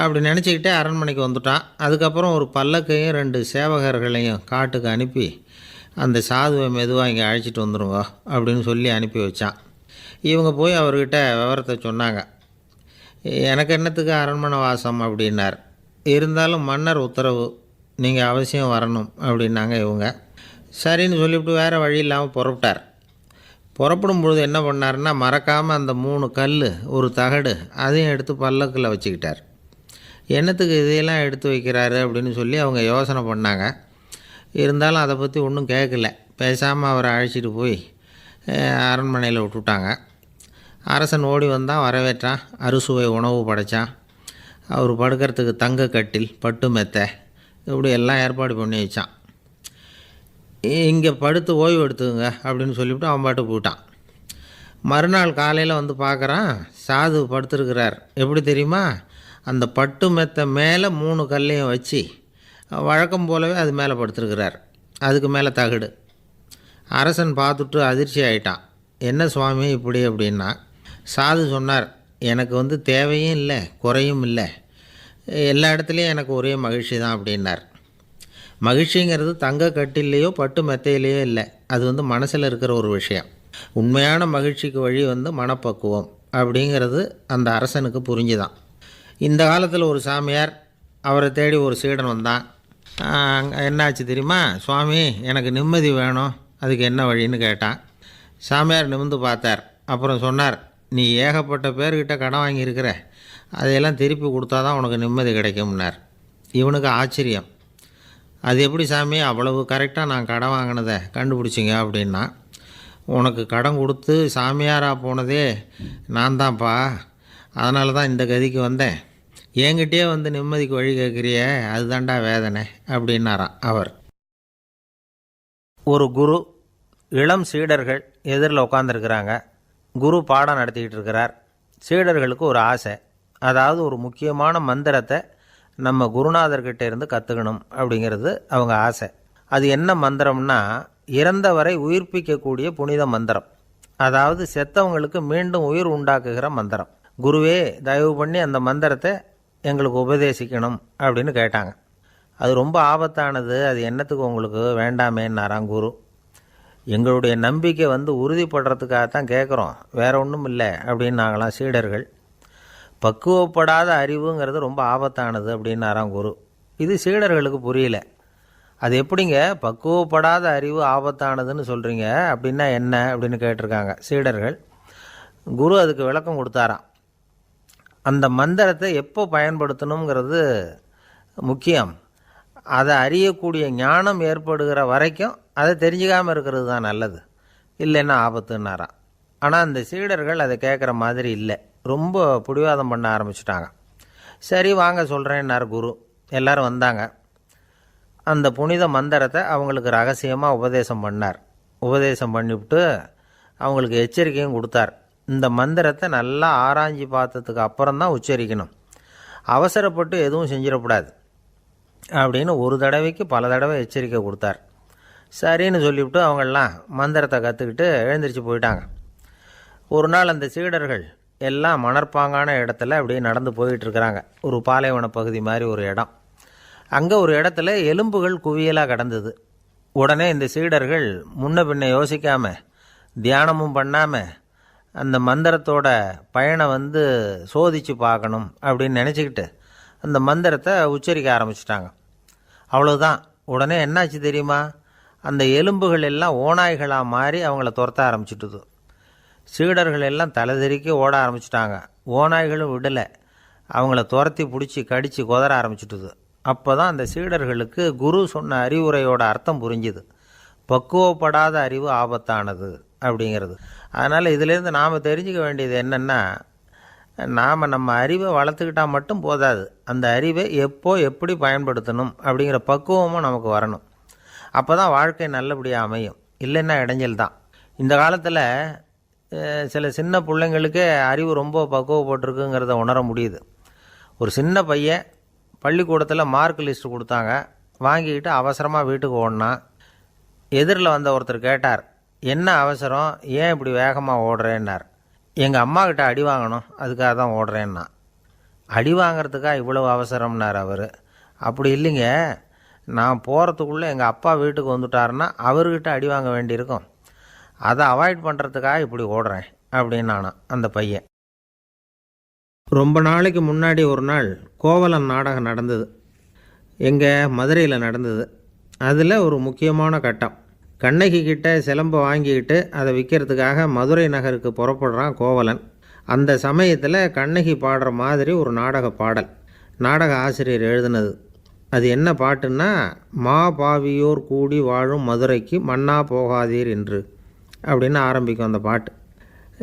அப்படி நினச்சிக்கிட்டே அரண்மனைக்கு வந்துட்டான். அதுக்கப்புறம் ஒரு பல்லக்கையும் 2 சேவகர்களையும் காட்டுக்கு அனுப்பி அந்த சாதுவை மெதுவாக இங்கே அழைச்சிட்டு வந்துடுங்க அப்படின்னு சொல்லி அனுப்பி வச்சான். இவங்க போய் அவர்கிட்ட விவரத்தை சொன்னாங்க. எனக்கு என்னத்துக்கு அரண்மனை வாசம் அப்படின்னார். இருந்தாலும் மன்னர் உத்தரவு, நீங்கள் அவசியம் வரணும் அப்படின்னாங்க இவங்க. சரின்னு சொல்லிவிட்டு வேறு வழி இல்லாமல் புறப்பட்டார். புறப்படும் பொழுது என்ன பண்ணார்னா, மறக்காமல் அந்த 3 கல், ஒரு தகடு அதையும் எடுத்து பல்லக்கில் வச்சுக்கிட்டார். என்னத்துக்கு இதையெல்லாம் எடுத்து வைக்கிறாரு அப்படின்னு சொல்லி அவங்க யோசனை பண்ணாங்க. இருந்தாலும் அதை பற்றி ஒன்றும் கேட்கல. பேசாமல் அவரை அழைச்சிட்டு போய் அரண்மனையில் விட்டுட்டாங்க. அரசன் ஓடி வந்தான், வரவேற்றான், அறுசுவை உணவு படைத்தான். அவர் படுக்கிறதுக்கு தங்க கட்டில், பட்டு மெத்தை, இப்படி எல்லாம் ஏற்பாடு பண்ணி வச்சான். இங்கே படுத்து ஓய்வு எடுத்துங்க அப்படின்னு சொல்லிவிட்டு அவன் பாட்டு போயிட்டான். மறுநாள் காலையில் பார்க்குறான், சாது படுத்துருக்கிறார். எப்படி தெரியுமா? அந்த பட்டு மெத்தை மேலே 3 கல்லையும் வச்சு வழக்கம் போலவே அது மேலே படுத்துருக்கிறார். அதுக்கு மேலே தகடு. அரசன் பார்த்துட்டு அதிர்ச்சி ஆகிட்டான். என்ன சுவாமி இப்படி அப்படின்னா, சாது சொன்னார், எனக்கு தேவையும் இல்லை குறையும் இல்லை, எல்லா இடத்துலையும் எனக்கு ஒரே மகிழ்ச்சி தான் அப்படின்னார். மகிழ்ச்சிங்கிறது தங்க கட்டிலேயோ பட்டு மெத்தையிலேயோ இல்லை, அது மனசில் இருக்கிற ஒரு விஷயம். உண்மையான மகிழ்ச்சிக்கு வழி மனப்பக்குவம் அப்படிங்கிறது அந்த அரசனுக்கு புரிஞ்சுதான். இந்த காலத்தில் ஒரு சாமியார், அவரை தேடி ஒரு சீடன் வந்தான். என்னாச்சு தெரியுமா? சுவாமி, எனக்கு நிம்மதி வேணும், அதுக்கு என்ன வழின்னு கேட்டான். சாமியார் நிமிர்ந்து பார்த்தார். அப்புறம் சொன்னார், நீ ஏகப்பட்ட பேர்கிட்ட கடன் வாங்கியிருக்கிற, அதையெல்லாம் திருப்பி கொடுத்தா தான் உனக்கு நிம்மதி கிடைக்கும்னார். இவனுக்கு ஆச்சரியம். அது எப்படி சாமி, அவ்வளவு கரெக்டாக நான் கடன் வாங்கினதை கண்டுபிடிச்சிங்க அப்படின்னா, உனக்கு கடன் கொடுத்து சாமியாராக போனதே நான் தான்ப்பா, அதனால தான் இந்த கதிக்கு வந்தேன். என்கிட்டே நிம்மதிக்கு வழி கேட்குறிய, அதுதான்டா வேதனை அப்படின்னாராம் அவர். ஒரு குரு, இளம் சீடர்கள் எதிரில் உட்காந்துருக்கிறாங்க. குரு பாடம் நடத்திக்கிட்டு இருக்கிறார். சீடர்களுக்கு ஒரு ஆசை, அதாவது ஒரு முக்கியமான மந்திரத்தை நம்ம குருநாதர்கிட்ட இருந்து கற்றுக்கணும் அப்படிங்கிறது அவங்க ஆசை. அது என்ன மந்திரம்னா, இறந்தவரை உயிர்ப்பிக்கக்கூடிய புனித மந்திரம், அதாவது செத்தவங்களுக்கு மீண்டும் உயிர் உண்டாக்குகிற மந்திரம். குருவே, தயவு பண்ணி அந்த மந்திரத்தை எங்களுக்கு உபதேசிக்கணும் அப்படின்னு கேட்டாங்க. அது ரொம்ப ஆபத்தானது, அது என்னத்துக்கு உங்களுக்கு வேண்டாமேன்னாராம் குரு. எங்களுடைய நம்பிக்கை உறுதிப்படுறதுக்காகத்தான் கேட்குறோம், வேற ஒன்றும் இல்லை அப்படின்னாங்களாம் சீடர்கள். பக்குவப்படாத அறிவுங்கிறது ரொம்ப ஆபத்தானது அப்படின்னாராம் குரு. இது சீடர்களுக்கு புரியல. அது எப்படிங்க பக்குவப்படாத அறிவு ஆபத்தானதுன்னு சொல்கிறீங்க, அப்படின்னா என்ன அப்படின்னு கேட்டிருக்காங்க சீடர்கள். குரு அதுக்கு விளக்கம் கொடுத்தாராம். அந்த மந்திரத்தை எப்போ பயன்படுத்தணுங்கிறது முக்கியம். அதை அறியக்கூடிய ஞானம் ஏற்படுகிற வரைக்கும் அதை தெரிஞ்சுக்காமல் இருக்கிறது தான் நல்லது, இல்லைன்னா ஆபத்துன்னாராம். ஆனால் அந்த சீடர்கள் அதை கேட்குற மாதிரி இல்லை, ரொம்ப பிடிவாதம் பண்ண ஆரம்பிச்சிட்டாங்க. சரி வாங்க சொல்கிறேன்னார் குரு. எல்லோரும் வந்தாங்க. அந்த புனித மந்திரத்தை அவங்களுக்கு ரகசியமாக உபதேசம் பண்ணார். உபதேசம் பண்ணிவிட்டு அவங்களுக்கு எச்சரிக்கையும் கொடுத்தார். இந்த மந்திரத்தை நல்லா ஆராய்ச்சி பார்த்ததுக்கு அப்புறம்தான் உச்சரிக்கணும், அவசரப்பட்டு எதுவும் செஞ்சிடக்கூடாது அப்படின்னு ஒரு தடவைக்கு பல தடவை எச்சரிக்கை கொடுத்தார். சரின்னு சொல்லிவிட்டு அவங்கெல்லாம் மந்திரத்தை கற்றுக்கிட்டு எழுந்திரிச்சு போயிட்டாங்க. ஒரு நாள் அந்த சீடர்கள் எல்லாம் மணற்பாங்கான இடத்துல அப்படியே நடந்து போயிட்டுருக்கிறாங்க. ஒரு பாலைவன பகுதி மாதிரி ஒரு இடம். அங்கே ஒரு இடத்துல எலும்புகள் குவியலாக கிடந்தது. உடனே இந்த சீடர்கள் முன்ன பின்ன யோசிக்காமல், தியானமும் பண்ணாமல், அந்த மந்திரத்தோட பயனை சோதித்து பார்க்கணும் அப்படின்னு நினச்சிக்கிட்டு அந்த மந்திரத்தை உச்சரிக்க ஆரம்பிச்சிட்டாங்க. அவ்வளோதான். உடனே என்னாச்சு தெரியுமா? அந்த எலும்புகள் எல்லாம் ஓநாய்களாக மாறி அவங்கள துரத்த ஆரம்பிச்சிட்டுது. சீடர்கள் எல்லாம் தலைதெறிக்க ஓட ஆரம்பிச்சிட்டாங்க. ஓநாய்களும் விடலை, அவங்கள துரத்தி பிடிச்சி கடித்து கொதற ஆரம்பிச்சிட்டுது. அப்போ தான் அந்த சீடர்களுக்கு குரு சொன்ன அறிவுரையோட அர்த்தம் புரிஞ்சுது. பக்குவப்படாத அறிவு ஆபத்தானது அப்படிங்கிறது. அதனால் இதிலேருந்து நாம் தெரிஞ்சுக்க வேண்டியது என்னென்னா, நாம் நம்ம அறிவை வளர்த்துக்கிட்டால் மட்டும் போதாது, அந்த அறிவை எப்போ எப்படி பயன்படுத்தணும் அப்படிங்கிற பக்குவமும் நமக்கு வரணும். அப்போ தான் வாழ்க்கை நல்லபடியாக அமையும், இல்லைன்னா இடைஞ்சல் தான். இந்த காலத்தில் சில சின்ன பிள்ளைங்களுக்கே அறிவு ரொம்ப பக்குவப்பட்டிருக்குங்கிறத உணர முடியுது. ஒரு சின்ன பையன் பள்ளிக்கூடத்தில் மார்க் லிஸ்ட்டு கொடுத்தாங்க. வாங்கிக்கிட்டு அவசரமாக வீட்டுக்கு ஓடினான். எதிரில் வந்த ஒருத்தர் கேட்டார், என்ன அவசரம், ஏன் இப்படி வேகமாக ஓடுறேன்னார். எங்கள் அம்மாக்கிட்ட அடி வாங்கணும், அதுக்காக தான் ஓடுறேன்னா. அடி வாங்கிறதுக்கா இவ்வளவு அவசரம்னார் அவர். அப்படி இல்லைங்க, நான் போகிறதுக்குள்ளே எங்கள் அப்பா வீட்டுக்கு வந்துட்டாருன்னா அவர்கிட்ட அடி வாங்க வேண்டியிருக்கும், அதை அவாய்ட் பண்ணுறதுக்காக இப்படி ஓடுறேன் அப்படின்னு நானான் அந்த பையன். ரொம்ப நாளைக்கு முன்னாடி ஒரு நாள் கோவலன் நாடகம் நடந்தது. எங்கள் மதுரையில் நடந்தது. அதில் ஒரு முக்கியமான கட்டம். கண்ணகி கிட்ட சிலம்பை வாங்கிக்கிட்டு அதை விற்கிறதுக்காக மதுரை நகருக்கு புறப்படுறான் கோவலன். அந்த சமயத்தில் கண்ணகி பாடுற மாதிரி ஒரு நாடக பாடல் நாடக ஆசிரியர் எழுதினது. அது என்ன பாட்டுன்னா, மா பாவியோர் கூடி வாழும் மதுரைக்கு மன்னா போகாதீர் என்று அப்படின்னு ஆரம்பிக்கும் அந்த பாட்டு.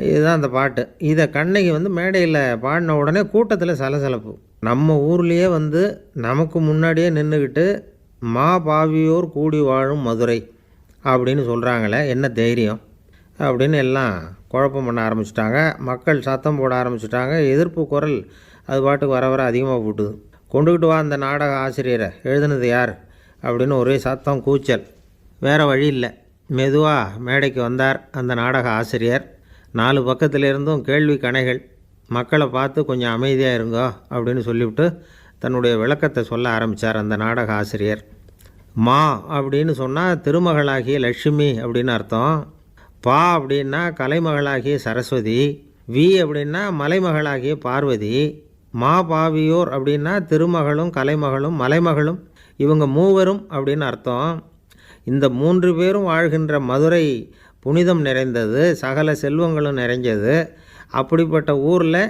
இதுதான் அந்த பாட்டு. இதை கண்ணகி மேடையில் பாடின உடனே கூட்டத்தில் சலசலப்பு. நம்ம ஊர்லேயே நமக்கு முன்னாடியே நின்றுக்கிட்டு மா பாவியோர் கூடி வாழும் மதுரை அப்படின்னு சொல்கிறாங்களே, என்ன தைரியம் அப்படின்னு எல்லாம் குழப்பம் பண்ண ஆரம்பிச்சிட்டாங்க. மக்கள் சத்தம் போட ஆரம்பிச்சிட்டாங்க. எதிர்ப்பு குரல் அது பாட்டுக்கு வர வர அதிகமாக போட்டுது. கொண்டுக்கிட்டு வா அந்த நாடக ஆசிரியரை, எழுதுனது யார் அப்படின்னு ஒரே சத்தம், கூச்சல். வேறு வழி இல்லை. மெதுவாக மேடைக்கு வந்தார் அந்த நாடக ஆசிரியர். 4 பக்கத்திலிருந்தும் கேள்வி கணைகள். மக்களை பார்த்து கொஞ்சம் அமைதியாக இருங்கோ அப்படின்னு சொல்லிவிட்டு தன்னுடைய விளக்கத்தை சொல்ல ஆரம்பித்தார் அந்த நாடக ஆசிரியர். மா அப்படின்னு சொன்னால் திருமகளாகிய லட்சுமி அப்படின்னு அர்த்தம். பா அப்படின்னா கலைமகளாகிய சரஸ்வதி. வி அப்படின்னா மலைமகளாகிய பார்வதி. மா பாவியோர் அப்படின்னா திருமகளும் கலைமகளும் மலைமகளும், இவங்க மூவரும் அப்படின்னு அர்த்தம். இந்த 3 பேரும் வாழ்கின்ற மதுரை புனிதம் நிறைந்தது, சகல செல்வங்களும் நிறைஞ்சது. அப்படிப்பட்ட ஊரில்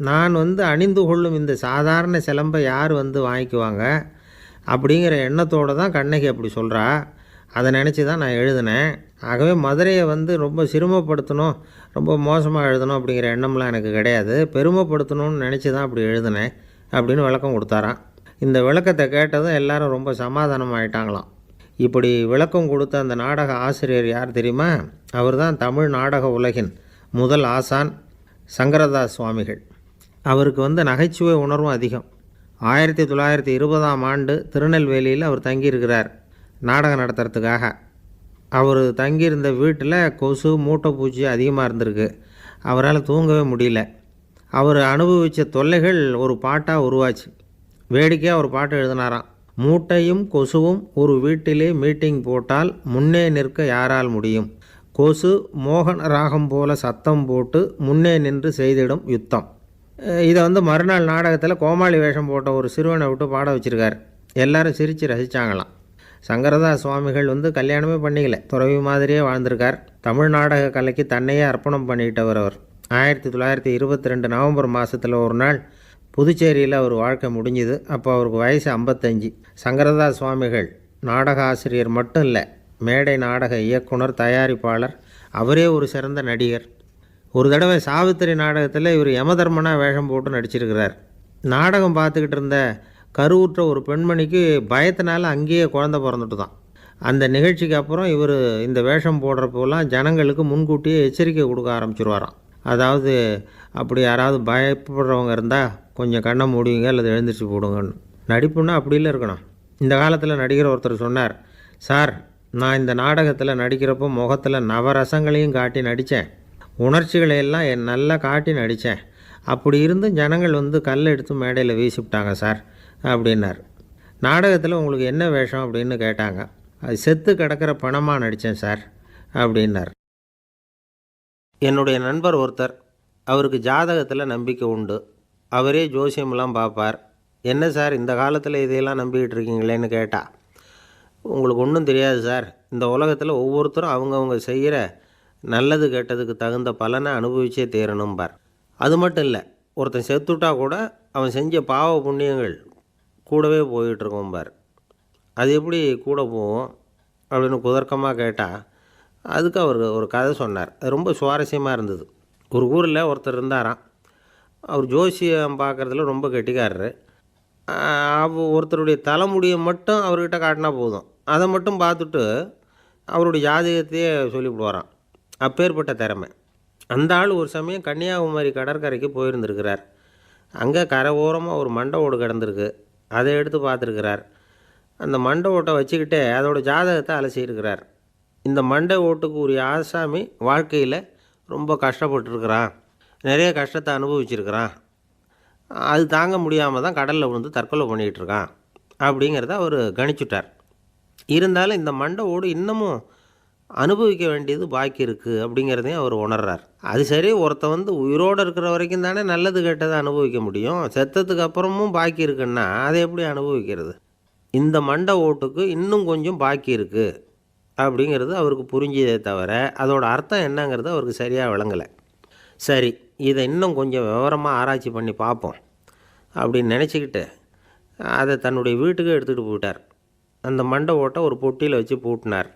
நான் அணிந்து கொள்ளும் இந்த சாதாரண சிலம்பை யார் வாங்கிக்குவாங்க அப்படிங்கிற எண்ணத்தோடு தான் கண்ணகி அப்படி சொல்கிறா. அதை நினச்சி தான் நான் எழுதினேன். ஆகவே மதுரையை ரொம்ப சிரமப்படுத்தணும், ரொம்ப மோசமாக எழுதணும் அப்படிங்கிற எண்ணம்லாம் எனக்கு கிடையாது. பெருமைப்படுத்தணும்னு நினச்சி தான் அப்படி எழுதினேன் அப்படின்னு விளக்கம் கொடுத்தாராம். இந்த விளக்கத்தை கேட்டதும் எல்லாரும் ரொம்ப சமாதானம் ஆகிட்டாங்களாம். இப்படி விளக்கம் கொடுத்த அந்த நாடக ஆசிரியர் யார் தெரியுமா? அவர் தான் தமிழ் நாடக உலகின் முதல் ஆசான் சங்கரதாஸ் சுவாமிகள். அவருக்கு நகைச்சுவை உணர்வும் அதிகம். 1920ஆம் ஆண்டு திருநெல்வேலியில் அவர் தங்கியிருக்கிறார் நாடகம் நடத்துறதுக்காக. அவர் தங்கியிருந்த வீட்டில் கொசு மூட்டைப்பூச்சி அதிகமாக இருந்திருக்கு. அவரால் தூங்கவே முடியல. அவர் அனுபவித்த தொல்லைகள் ஒரு பாட்டாக உருவாச்சு. வேடிக்கையாக ஒரு பாட்டு எழுதினாராம். மூட்டையும் கொசுவும் ஒரு வீட்டிலே மீட்டிங் போட்டால் முன்னே நிற்க யாரால் முடியும், கொசு மோகன ராகம் போல சத்தம் போட்டு முன்னே நின்று செய்திடும் யுத்தம். இதை மறுநாள் நாடகத்தில் கோமாளி வேஷம் போட்ட ஒரு சிறுவனை விட்டு பாட வச்சுருக்கார். எல்லாரும் சிரித்து ரசித்தாங்களாம். சங்கரதாஸ் சுவாமிகள் கல்யாணமே பண்ணிக்கல, துறவி மாதிரியே வாழ்ந்திருக்கார். தமிழ் நாடக கலைக்கு தன்னையே அர்ப்பணம் பண்ணிக்கிட்டவர் அவர். 1922 நவம்பர் மாதத்தில் ஒரு நாள் புதுச்சேரியில் அவர் வாழ்க்கை முடிஞ்சுது. அப்போ அவருக்கு வயசு 55. சங்கரதாஸ் சுவாமிகள் நாடக ஆசிரியர் மட்டும் இல்லை, மேடை நாடக இயக்குனர், தயாரிப்பாளர், அவரே ஒரு சிறந்த நடிகர். ஒரு தடவை சாவித்திரி நாடகத்தில் இவர் யமதர்மனாக வேஷம் போட்டு நடிச்சிருக்கிறார். நாடகம் பார்த்துக்கிட்டு இருந்த கருவுற்ற ஒரு பெண்மணிக்கு பயத்தினால அங்கேயே குழந்தை பிறந்துட்டு தான். அந்த நிகழ்ச்சிக்கு அப்புறம் இவர் இந்த வேஷம் போடுறப்போலாம் ஜனங்களுக்கு முன்கூட்டியே எச்சரிக்கை கொடுக்க ஆரம்பிச்சிருவாராம். அதாவது அப்படி யாராவது பயப்படுறவங்க இருந்தால் கொஞ்சம் கண்ணை மூடிங்க அல்லது எழுந்திரிச்சு போடுங்கன்னு. நடிப்புன்னா அப்படிலாம் இருக்கணும். இந்த காலத்தில் நடிகர் ஒருத்தர் சொன்னார், சார் நான் இந்த நாடகத்தில் நடிக்கிறப்போ முகத்தில் நவரசங்களையும் காட்டி நடித்தேன், உணர்ச்சிகளையெல்லாம் நல்லா காட்டி நடித்தேன். அப்படி இருந்து ஜனங்கள் கல் எடுத்து மேடையில் வீசிவிட்டாங்க சார் அப்படின்னார். நாடகத்தில் உங்களுக்கு என்ன வேஷம் அப்படின்னு கேட்டாங்க. அது செத்து கிடக்கிற பணமாக நடித்தேன் சார் அப்படின்னார். என்னுடைய நண்பர் ஒருத்தர், அவருக்கு ஜாதகத்தில் நம்பிக்கை உண்டு. அவரே ஜோசியமெல்லாம் பார்ப்பார். என்ன சார் இந்த காலத்தில் இதையெல்லாம் நம்பிக்கிட்டு இருக்கீங்களேன்னு கேட்டால், உங்களுக்கு ஒன்றும் தெரியாது சார், இந்த உலகத்தில் ஒவ்வொருத்தரும் அவங்கவுங்க செய்கிற நல்லது கெட்டதுக்கு தகுந்த பலனை அனுபவிச்சே தேரணும்பார். அது மட்டும் இல்லை, ஒருத்தன் செத்துட்டா கூட அவன் செஞ்ச பாவ புண்ணியங்கள் கூடவே போயிட்டுருக்கோம்பார். அது எப்படி கூட போகும் அப்படின்னு குதர்க்கமாக கேட்டால், அதுக்கு அவர் ஒரு கதை சொன்னார். அது ரொம்ப சுவாரஸ்யமாக இருந்தது. ஒரு ஊரில் ஒருத்தர் இருந்தாராம். அவர் ஜோசியம் பார்க்குறதுல ரொம்ப கெட்டிக்காரரு. ஒருத்தருடைய தலைமுடியை மட்டும் அவர்கிட்ட காட்டினா போதும், அதை மட்டும் பார்த்துட்டு அவருடைய ஜாதகத்தையே சொல்லிவிடுவாராம். அப்பேற்பட்ட திறமை. அந்த ஆள் ஒரு சமயம் கன்னியாகுமரி கடற்கரைக்கு போயிருந்துருக்கிறார். அங்கே கரை ஓரமாக ஒரு மண்டை ஓடு கிடந்திருக்கு. அதை எடுத்து பார்த்துருக்கிறார். அந்த மண்டை ஓட்டை வச்சுக்கிட்டே அதோட ஜாதகத்தை அலசியிருக்கிறார். இந்த மண்டை ஓட்டுக்கு உரிய ஆசாமி வாழ்க்கையில் ரொம்ப கஷ்டப்பட்டுருக்கிறான், நிறைய கஷ்டத்தை அனுபவிச்சிருக்கிறான், அது தாங்க முடியாமல் தான் கடலில் விழுந்து தற்கொலை பண்ணிக்கிட்டு இருக்கான் அப்படிங்கிறத அவர் கணிச்சுட்டார். இருந்தாலும் இந்த மண்டை ஓடு இன்னமும் அனுபவிக்க வேண்டியது பாக்கி இருக்குது அப்படிங்கிறதையும் அவர் உணர்றார். அது சரி, ஒருத்த உயிரோடு இருக்கிற வரைக்கும் தானே நல்லது கெட்டதை அனுபவிக்க முடியும். செத்ததுக்கு அப்புறமும் பாக்கி இருக்குன்னா அதை எப்படி அனுபவிக்கிறது? இந்த மண்டை ஓட்டுக்கு இன்னும் கொஞ்சம் பாக்கி இருக்குது அப்படிங்கிறது அவருக்கு புரிஞ்சதே தவிர அதோட அர்த்தம் என்னங்கிறது அவருக்கு சரியாக விளங்கலை. சரி, இதை இன்னும் கொஞ்சம் விவரமாக ஆராய்ச்சி பண்ணி பார்ப்போம் அப்படின்னு நினச்சிக்கிட்டு அதை தன்னுடைய வீட்டுக்கு எடுத்துகிட்டு போயிட்டார். அந்த மண்டை ஓட்டை ஒரு பொட்டியில் வச்சு பூட்டினார்.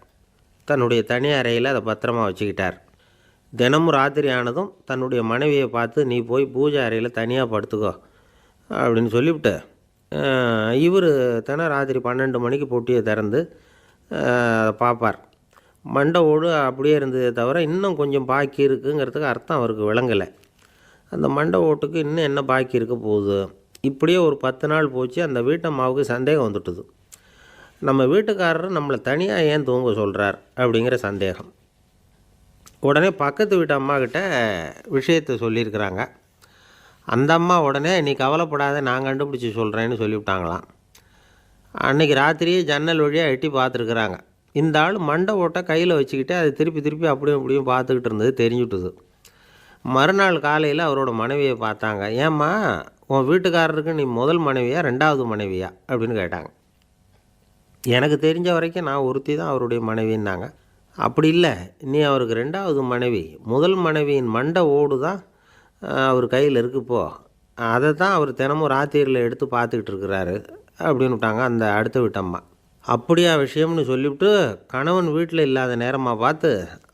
தன்னுடைய தனி அறையில் அதை பத்திரமா வச்சுக்கிட்டார். தினமும் ராத்திரி ஆனதும் தன்னுடைய மனைவியை பார்த்து, நீ போய் பூஜை அறையில் தனியாக படுத்துக்கோ அப்படின்னு சொல்லிவிட்டு இவர் தினம் ராத்திரி 12 மணிக்கு பொட்டியை திறந்து பார்ப்பார். மண்டை ஓடு அப்படியே இருந்ததே தவிர இன்னும் கொஞ்சம் பாக்கி இருக்குங்கிறதுக்கு அர்த்தம் அவருக்கு விளங்கலை. அந்த மண்டை ஓட்டுக்கு இன்னும் என்ன பாக்கி இருக்க போகுது? இப்படியே ஒரு 10 நாள் போச்சு. அந்த வீட்டம்மாவுக்கு சந்தேகம் வந்துட்டுது. நம்ம வீட்டுக்காரர் நம்மளை தனியாக ஏன் தூங்க சொல்கிறார் அப்படிங்கிற சந்தேகம். உடனே பக்கத்து வீட்டு அம்மாக்கிட்ட விஷயத்தை சொல்லியிருக்கிறாங்க. அந்த அம்மா உடனே, நீ கவலைப்படாத, நான் கண்டுபிடிச்சி சொல்கிறேன்னு சொல்லிவிட்டாங்களாம். அன்றைக்கி ராத்திரியே ஜன்னல் வழியாக எட்டி பார்த்துருக்குறாங்க. இந்த ஆள் மண்டை ஓட்டை கையில் வச்சுக்கிட்டு அதை திருப்பி திருப்பி அப்படியும் இப்படியும் பார்த்துக்கிட்டு இருந்தது தெரிஞ்சுட்டுது. மறுநாள் காலையில் அவரோட மனைவியை பார்த்தாங்க. ஏம்மா, உன் வீட்டுக்காரருக்கு நீ முதல் மனைவியா 2வது மனைவியா அப்படின்னு கேட்டாங்க. எனக்கு தெரிஞ்ச வரைக்கும் நான் ஒருத்தி தான் அவருடைய மனைவின்னாங்க. அப்படி இல்லை, நீ அவருக்கு 2வது மனைவி. முதல் மனைவியின் மண்டை ஓடு தான் அவர் கையில் இருக்குப்போ, அதை தான் அவர் தினமும் ராத்திரியில் எடுத்து பார்த்துக்கிட்டு இருக்கிறாரு அப்படின்னு விட்டாங்க அந்த அடுத்த வீட்டம்மா. அப்படியா விஷயம்னு சொல்லிவிட்டு கணவன் வீட்டில் இல்லாத நேரமாக பார்த்து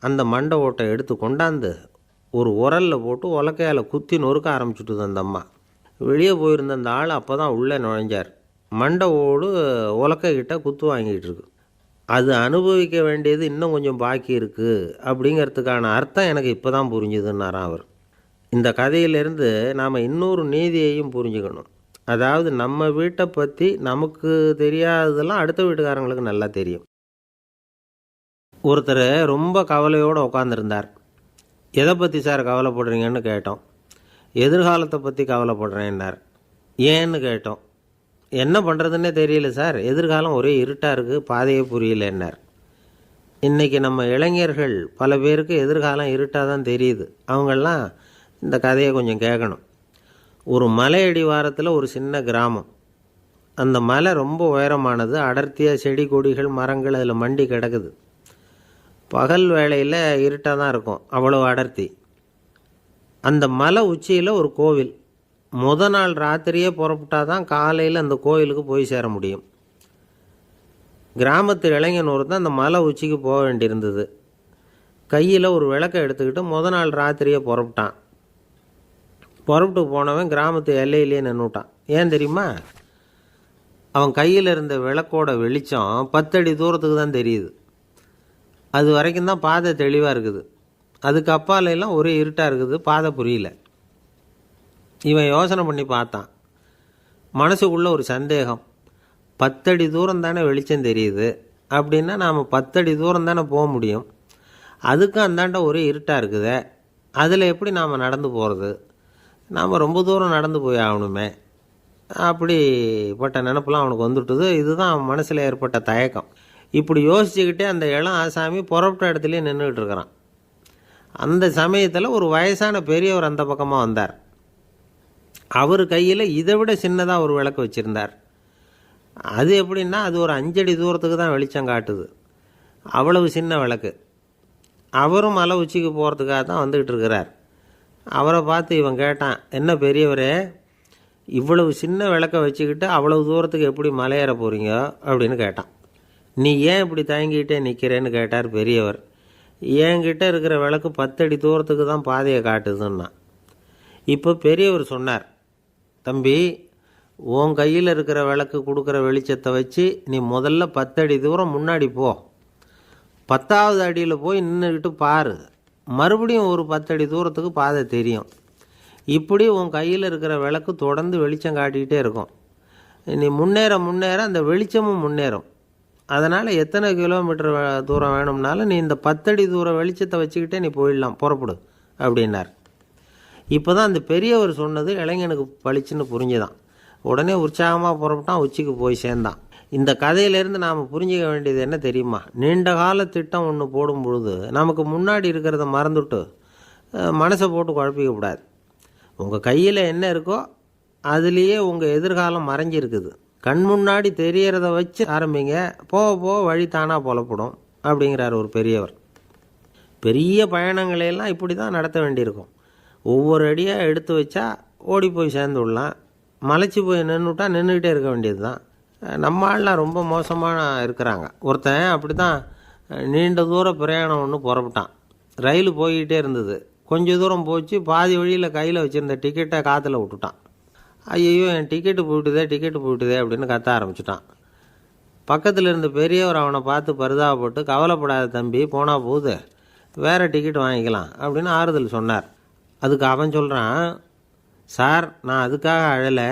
அந்த மண்டை ஓட்டை எடுத்து கொண்டாந்து ஒரு உரலில் போட்டு உலக்கையால் குத்தி நொறுக்க ஆரம்பிச்சுட்டுது அந்த அம்மா. வெளியே போயிருந்த அந்த ஆள் அப்போ தான் உள்ளே நுழைஞ்சார். மண்டை ஓடு உலக்கைக்கிட்ட குத்து வாங்கிட்டு இருக்கு. அது அனுபவிக்க வேண்டியது இன்னும் கொஞ்சம் பாக்கி இருக்குது அப்படிங்கிறதுக்கான அர்த்தம் எனக்கு இப்போ தான் புரிஞ்சுதுன்னாராம் அவர். இந்த கதையிலேருந்து நாம் இன்னொரு நீதியையும் புரிஞ்சுக்கணும். அதாவது நம்ம வீட்டை பற்றி நமக்கு தெரியாததெல்லாம் அடுத்த வீட்டுக்காரங்களுக்கு நல்லா தெரியும். ஒருத்தர் ரொம்ப கவலையோடு உட்காந்துருந்தார். எதை பற்றி சார் கவலைப்படுறீங்கன்னு கேட்டோம். எதிர்காலத்தை பற்றி கவலைப்படுறேன்னார். ஏன்னு கேட்டோம். என்ன பண்ணுறதுன்னே தெரியல சார், எதிர்காலம் ஒரே இருட்டாக இருக்குது, பாதையே புரியலன்னார். இன்றைக்கி நம்ம இளைஞர்கள் பல பேருக்கு எதிர்காலம் இருட்டாக தான் தெரியுது. அவங்கெல்லாம் இந்த கதையை கொஞ்சம் கேட்கணும். ஒரு மலை அடிவாரத்தில் ஒரு சின்ன கிராமம். அந்த மலை ரொம்ப உயரமானது. அடர்த்தியாக செடி கொடிகள் மரங்கள் அதில் மண்டி கிடக்குது. பகல் வேளையில் இருட்டாக தான் இருக்கும், அவ்வளோ அடர்த்தி. அந்த மலை உச்சியில் ஒரு கோவில். நாள் ராத்திரியே புறப்பட்டால் தான் காலையில் அந்த கோயிலுக்கு போய் சேர முடியும். கிராமத்து இளைஞன் ஒருத்தன் அந்த மலை உச்சிக்கு போக வேண்டியிருந்தது. கையில் ஒரு விளக்கை எடுத்துக்கிட்டு நாள் ராத்திரியே புறப்பட்டான். புறப்பட்டு போனவன் கிராமத்து எல்லையிலேயே நின்றுட்டான். ஏன் தெரியுமா? அவன் கையில் இருந்த விளக்கோட வெளிச்சம் 10 அடி தூரத்துக்கு தான் தெரியுது. அது வரைக்கும் தான் பாதை தெளிவாக இருக்குது. அதுக்கு அப்பாலெல்லாம் ஒரே இருட்டாக இருக்குது, பாதை புரியல. இவன் யோசனை பண்ணி பார்த்தான். மனசுக்குள்ளே ஒரு சந்தேகம். 10 அடி தூரம் தானே வெளிச்சம் தெரியுது அப்படின்னா நாம் 10 அடி தூரம் தானே போக முடியும். அதுக்கும் அந்தாண்ட ஒரே இருட்டாக இருக்குதே, அதில் எப்படி நாம் நடந்து போகிறது? நாம் ரொம்ப தூரம் நடந்து போய் ஆகணுமே. அப்படிப்பட்ட நினப்பெல்லாம் அவனுக்கு வந்துவிட்டது. இதுதான் அவன் மனசில் ஏற்பட்ட தயக்கம். இப்படி யோசிச்சுக்கிட்டே அந்த இளம் ஆசாமி புறப்பட்ட இடத்துலையே நின்றுக்கிட்டு இருக்கிறான். அந்த சமயத்தில் ஒரு வயசான பெரியவர் அந்த பக்கமாக வந்தார். அவர் கையில் இதை விட சின்னதாக ஒரு விளக்கு வச்சுருந்தார். அது எப்படின்னா அது ஒரு 5 அடி தூரத்துக்கு தான் வெளிச்சம் காட்டுது. அவ்வளவு சின்ன விளக்கு. அவரும் மலை உச்சிக்கு போகிறதுக்காக தான் வந்துக்கிட்டு இருக்கிறார். அவரை பார்த்து இவன் கேட்டான், என்ன பெரியவரே, இவ்வளவு சின்ன விளக்கை வச்சுக்கிட்டு அவ்வளவு தூரத்துக்கு எப்படி மலையேற போகிறீங்க அப்படின்னு கேட்டான். நீ ஏன் இப்படி தயங்கிக்கிட்டே நிற்கிறேன்னு கேட்டார் பெரியவர். என்கிட்ட இருக்கிற விளக்கு 10 அடி தூரத்துக்கு தான் பாதையை காட்டுதுன்னா. இப்போ பெரியவர் சொன்னார், தம்பி, உன் கையில் இருக்கிற விளக்கு கொடுக்குற வெளிச்சத்தை வச்சு நீ முதல்ல 10 அடி தூரம் முன்னாடி போ. 10வது அடியில் போய் நின்றுக்கிட்டு பாரு. மறுபடியும் ஒரு 10 அடி தூரத்துக்கு பாதை தெரியும். இப்படி உன் கையில் இருக்கிற விளக்கு தொடர்ந்து வெளிச்சம் காட்டிக்கிட்டே இருக்கும். நீ முன்னேற முன்னேற அந்த வெளிச்சமும் முன்னேறும். அதனால் எத்தனை கிலோமீட்டர் தூரம் வேணும்னாலும் நீ இந்த 10 அடி தூரம் வெளிச்சத்தை வச்சுக்கிட்டே நீ போயிடலாம், புறப்படு அப்படின்னார். இப்போ தான் அந்த பெரியவர் சொன்னது இளைஞனுக்கு பளிச்சுன்னு புரிஞ்சுதான். உடனே உற்சாகமாக புறப்பட்டான், உச்சிக்கு போய் சேர்ந்தான். இந்த கதையிலேருந்து நாம் புரிஞ்சிக்க வேண்டியது என்ன தெரியுமா? நீண்ட கால திட்டம் ஒன்று போடும் பொழுது நமக்கு முன்னாடி இருக்கிறத மறந்துட்டு மனசை போட்டு குழப்பிக்கக்கூடாது. உங்கள் கையில் என்ன இருக்கோ அதுலேயே உங்கள் எதிர்காலம் மறைஞ்சிருக்குது. கண் முன்னாடி தெரியறத வச்சு ஆரம்பிங்க, போக போக வழி தானாக புலப்படும் அப்படிங்கிறார் ஒரு பெரியவர். பெரிய பயணங்களையெல்லாம் இப்படி தான் நடத்த வேண்டியிருக்கும். ஒவ்வொரு அடியாக எடுத்து வச்சா ஓடி போய் சேர்ந்து விடலாம். மலைச்சி போய் நின்றுட்டா நின்றுக்கிட்டே இருக்க வேண்டியது தான். நம்ம ஆள்லாம் ரொம்ப மோசமான இருக்கிறாங்க. ஒருத்தன் அப்படி தான் நீண்ட தூர பிரயாணம் ஒன்று புறப்பட்டான். ரயில் போய்கிட்டே இருந்தது. கொஞ்சம் தூரம் போச்சு, பாதி வழியில் கையில் வச்சுருந்த டிக்கெட்டை காற்றுல விட்டுட்டான். ஐயோ என் டிக்கெட்டு போயிட்டுதே அப்படின்னு கத்த ஆரம்பிச்சிட்டான். பக்கத்தில் இருந்த பெரியவர் அவனை பார்த்து பரிதாபப்பட்டு, கவலைப்படாத தம்பி, போனால் போகுது, வேறு டிக்கெட் வாங்கிக்கலாம் அப்படின்னு ஆறுதல் சொன்னார். அதுக்கு அவன் சொல்கிறான், சார் நான் அதுக்காக அழலை,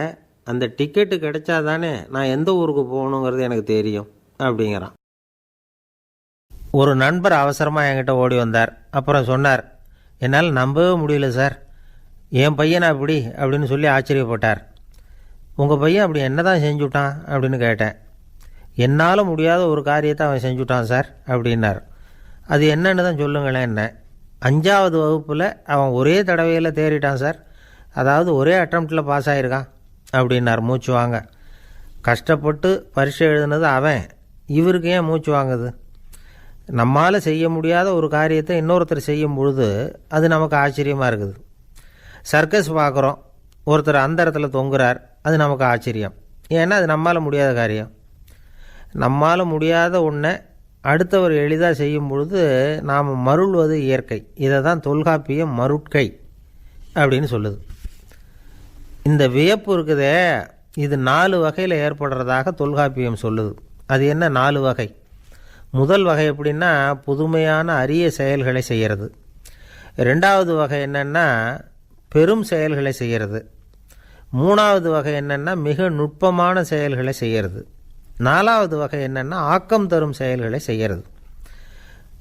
அந்த டிக்கெட்டு கிடைச்சா தானே நான் எந்த ஊருக்கு போகணுங்கிறது எனக்கு தெரியும் அப்படிங்கிறான். ஒரு நண்பர் அவசரமாக என்கிட்ட ஓடி வந்தார். அப்புறம் சொன்னார், என்னால் நம்பவே முடியல சார், என் பையனை அப்படி அப்படின்னு சொல்லி ஆச்சரியப்பட்டார். உங்கள் பையன் அப்படி என்ன தான் செஞ்சுட்டான் அப்படின்னு கேட்டேன். என்னால் முடியாத ஒரு காரியத்தை அவன் செஞ்சுட்டான் சார் அப்படின்னார். அது என்னன்னு தான் சொல்லுங்களேன். என்ன 5ஆவது வகுப்பில் அவன் ஒரே தடவையில் தேறிட்டான் சார், அதாவது ஒரே அட்டம்ப்டில் பாஸ் ஆகிருக்கான் அப்படின்னார் மூச்சு வாங்க. கஷ்டப்பட்டு பரீட்சை எழுதுனது அவன், இவருக்கு ஏன் மூச்சு வாங்குது? நம்மால் செய்ய முடியாத ஒரு காரியத்தை இன்னொருத்தர் செய்யும் பொழுது அது நமக்கு ஆச்சரியமாக இருக்குது. சர்க்கஸ் பார்க்குறோம், ஒருத்தர் அந்த இடத்துல தொங்குறார், அது நமக்கு ஆச்சரியம். ஏன்னா அது நம்மால் முடியாத காரியம். நம்மால் முடியாத ஒன்றை அடுத்தவர் எளிதாக செய்யும் பொழுது நாம் மருள்வது இயற்கை. இதை தான் தொல்காப்பியம் மருட்கை அப்படின்னு சொல்லுது. இந்த வியப்பு இருக்குதே, இது 4 வகையில் ஏற்படுறதாக தொல்காப்பியம் சொல்லுது. அது என்ன 4 வகை? முதல் வகை எப்படின்னா புதுமையான அரிய செயல்களை செய்கிறது. 2வது வகை என்னென்னா பெரும் செயல்களை செய்கிறது. 3வது வகை என்னென்னா மிக நுட்பமான செயல்களை செய்கிறது. 4வது வகை என்னென்னா ஆக்கம் தரும் செயல்களை செய்கிறது.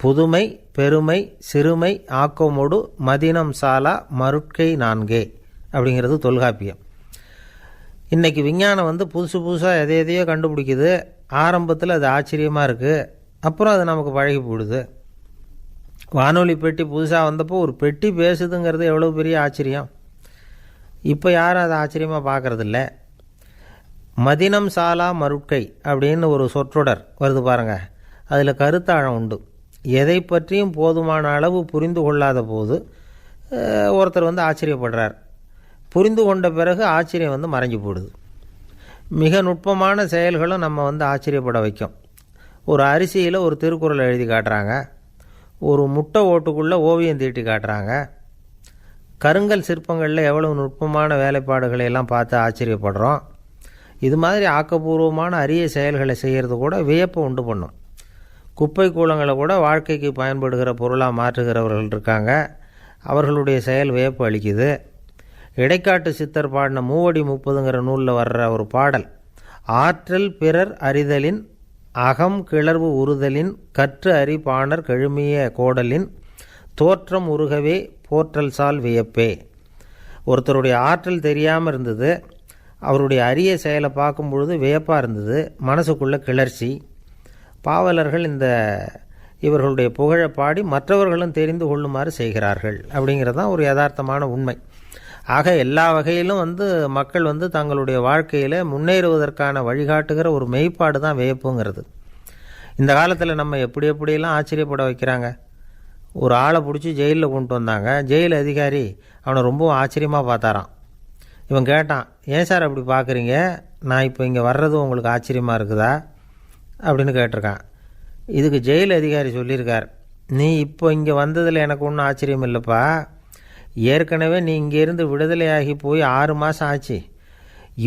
புதுமை, பெருமை, சிறுமை, ஆக்கமோடு மதினம் சாலா மருட்கை 4 அப்படிங்கிறது தொல்காப்பியம். இன்றைக்கி விஞ்ஞானம் புதுசு புதுசாக எதையோ கண்டுபிடிக்குது. ஆரம்பத்தில் அது ஆச்சரியமாக இருக்குது, அப்புறம் அது நமக்கு பழகி போடுது. வானொலி பெட்டி புதுசாக வந்தப்போ ஒரு பெட்டி பேசுதுங்கிறது எவ்வளோ பெரிய ஆச்சரியம். இப்போ யாரும் அதை ஆச்சரியமாக பார்க்குறதில்ல. மதினம் சாலா மருட்கை அப்படின்னு ஒரு சொற்றொடர் வருது பாருங்கள், அதில் கருத்தாழம் உண்டு. எதை பற்றியும் போதுமான அளவு புரிந்து கொள்ளாத போது ஒருத்தர் ஆச்சரியப்படுறார். புரிந்து கொண்ட பிறகு ஆச்சரியம் மறைஞ்சு போடுது. மிக நுட்பமான செயல்களும் நம்ம ஆச்சரியப்பட வைக்கும். ஒரு அரிசியில் ஒரு திருக்குறள் எழுதி காட்டுறாங்க, ஒரு முட்டை ஓட்டுக்குள்ளே ஓவியம் தீட்டி காட்டுறாங்க. கருங்கல் சிற்பங்களில் எவ்வளவு நுட்பமான வேலைப்பாடுகளை எல்லாம் பார்த்து ஆச்சரியப்படுறோம். இது மாதிரி ஆக்கப்பூர்வமான அரிய செயல்களை செய்கிறது கூட வியப்பை உண்டு பண்ணும். குப்பை கூலங்களை கூட வாழ்க்கைக்கு பயன்படுகிற பொருளாக மாற்றுகிறவர்கள் இருக்காங்க, அவர்களுடைய செயல் வியப்பு அளிக்குது. இடைக்காட்டு சித்தர் பாடின 30 நூலில் வர்ற ஒரு பாடல், ஆற்றல் பிறர் அறிதலின் அகம் கிளர்வு உறுதலின் கற்று அறி பாணர் கெழுமிய கோடலின் தோற்றம் உருகவே போற்றல் சால் வியப்பே. ஒருத்தருடைய ஆற்றல் தெரியாமல் இருந்தது, அவருடைய அரிய செயலை பார்க்கும் பொழுது வியப்பாக இருந்தது, மனசுக்குள்ளே கிளர்ச்சி. பாவலர்கள் இவர்களுடைய புகழை பாடி மற்றவர்களும் தெரிந்து கொள்ளுமாறு செய்கிறார்கள் அப்படிங்கிறது தான் ஒரு யதார்த்தமான உண்மை. ஆக எல்லா வகையிலும் மக்கள் தங்களுடைய வாழ்க்கையில் முன்னேறுவதற்கான வழிகாட்டுகிற ஒரு மெய்ப்பாடு தான் வியப்புங்கிறது. இந்த காலத்தில் நம்ம எப்படியெல்லாம் ஆச்சரியப்பட வைக்கிறாங்க. ஒரு ஆளை பிடிச்சி ஜெயிலில் கொண்டு வந்தாங்க. ஜெயில் அதிகாரி அவனை ரொம்பவும் ஆச்சரியமாக பார்த்தாரான். இவன் கேட்டான், ஏன் சார் அப்படி பார்க்குறீங்க, நான் இப்போ இங்கே வர்றது உங்களுக்கு ஆச்சரியமாக இருக்குதா அப்படின்னு கேட்டிருக்கான். இதுக்கு ஜெயில் அதிகாரி சொல்லியிருக்கார், நீ இப்போ இங்கே வந்ததில் எனக்கு ஒன்றும் ஆச்சரியம் இல்லைப்பா, ஏற்கனவே நீ இங்கேருந்து விடுதலையாகி போய் 6 மாதம் ஆச்சு,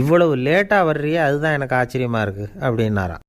இவ்வளவு லேட்டாக வர்றியே அதுதான் எனக்கு ஆச்சரியமாக இருக்குது அப்படின்னாரான்.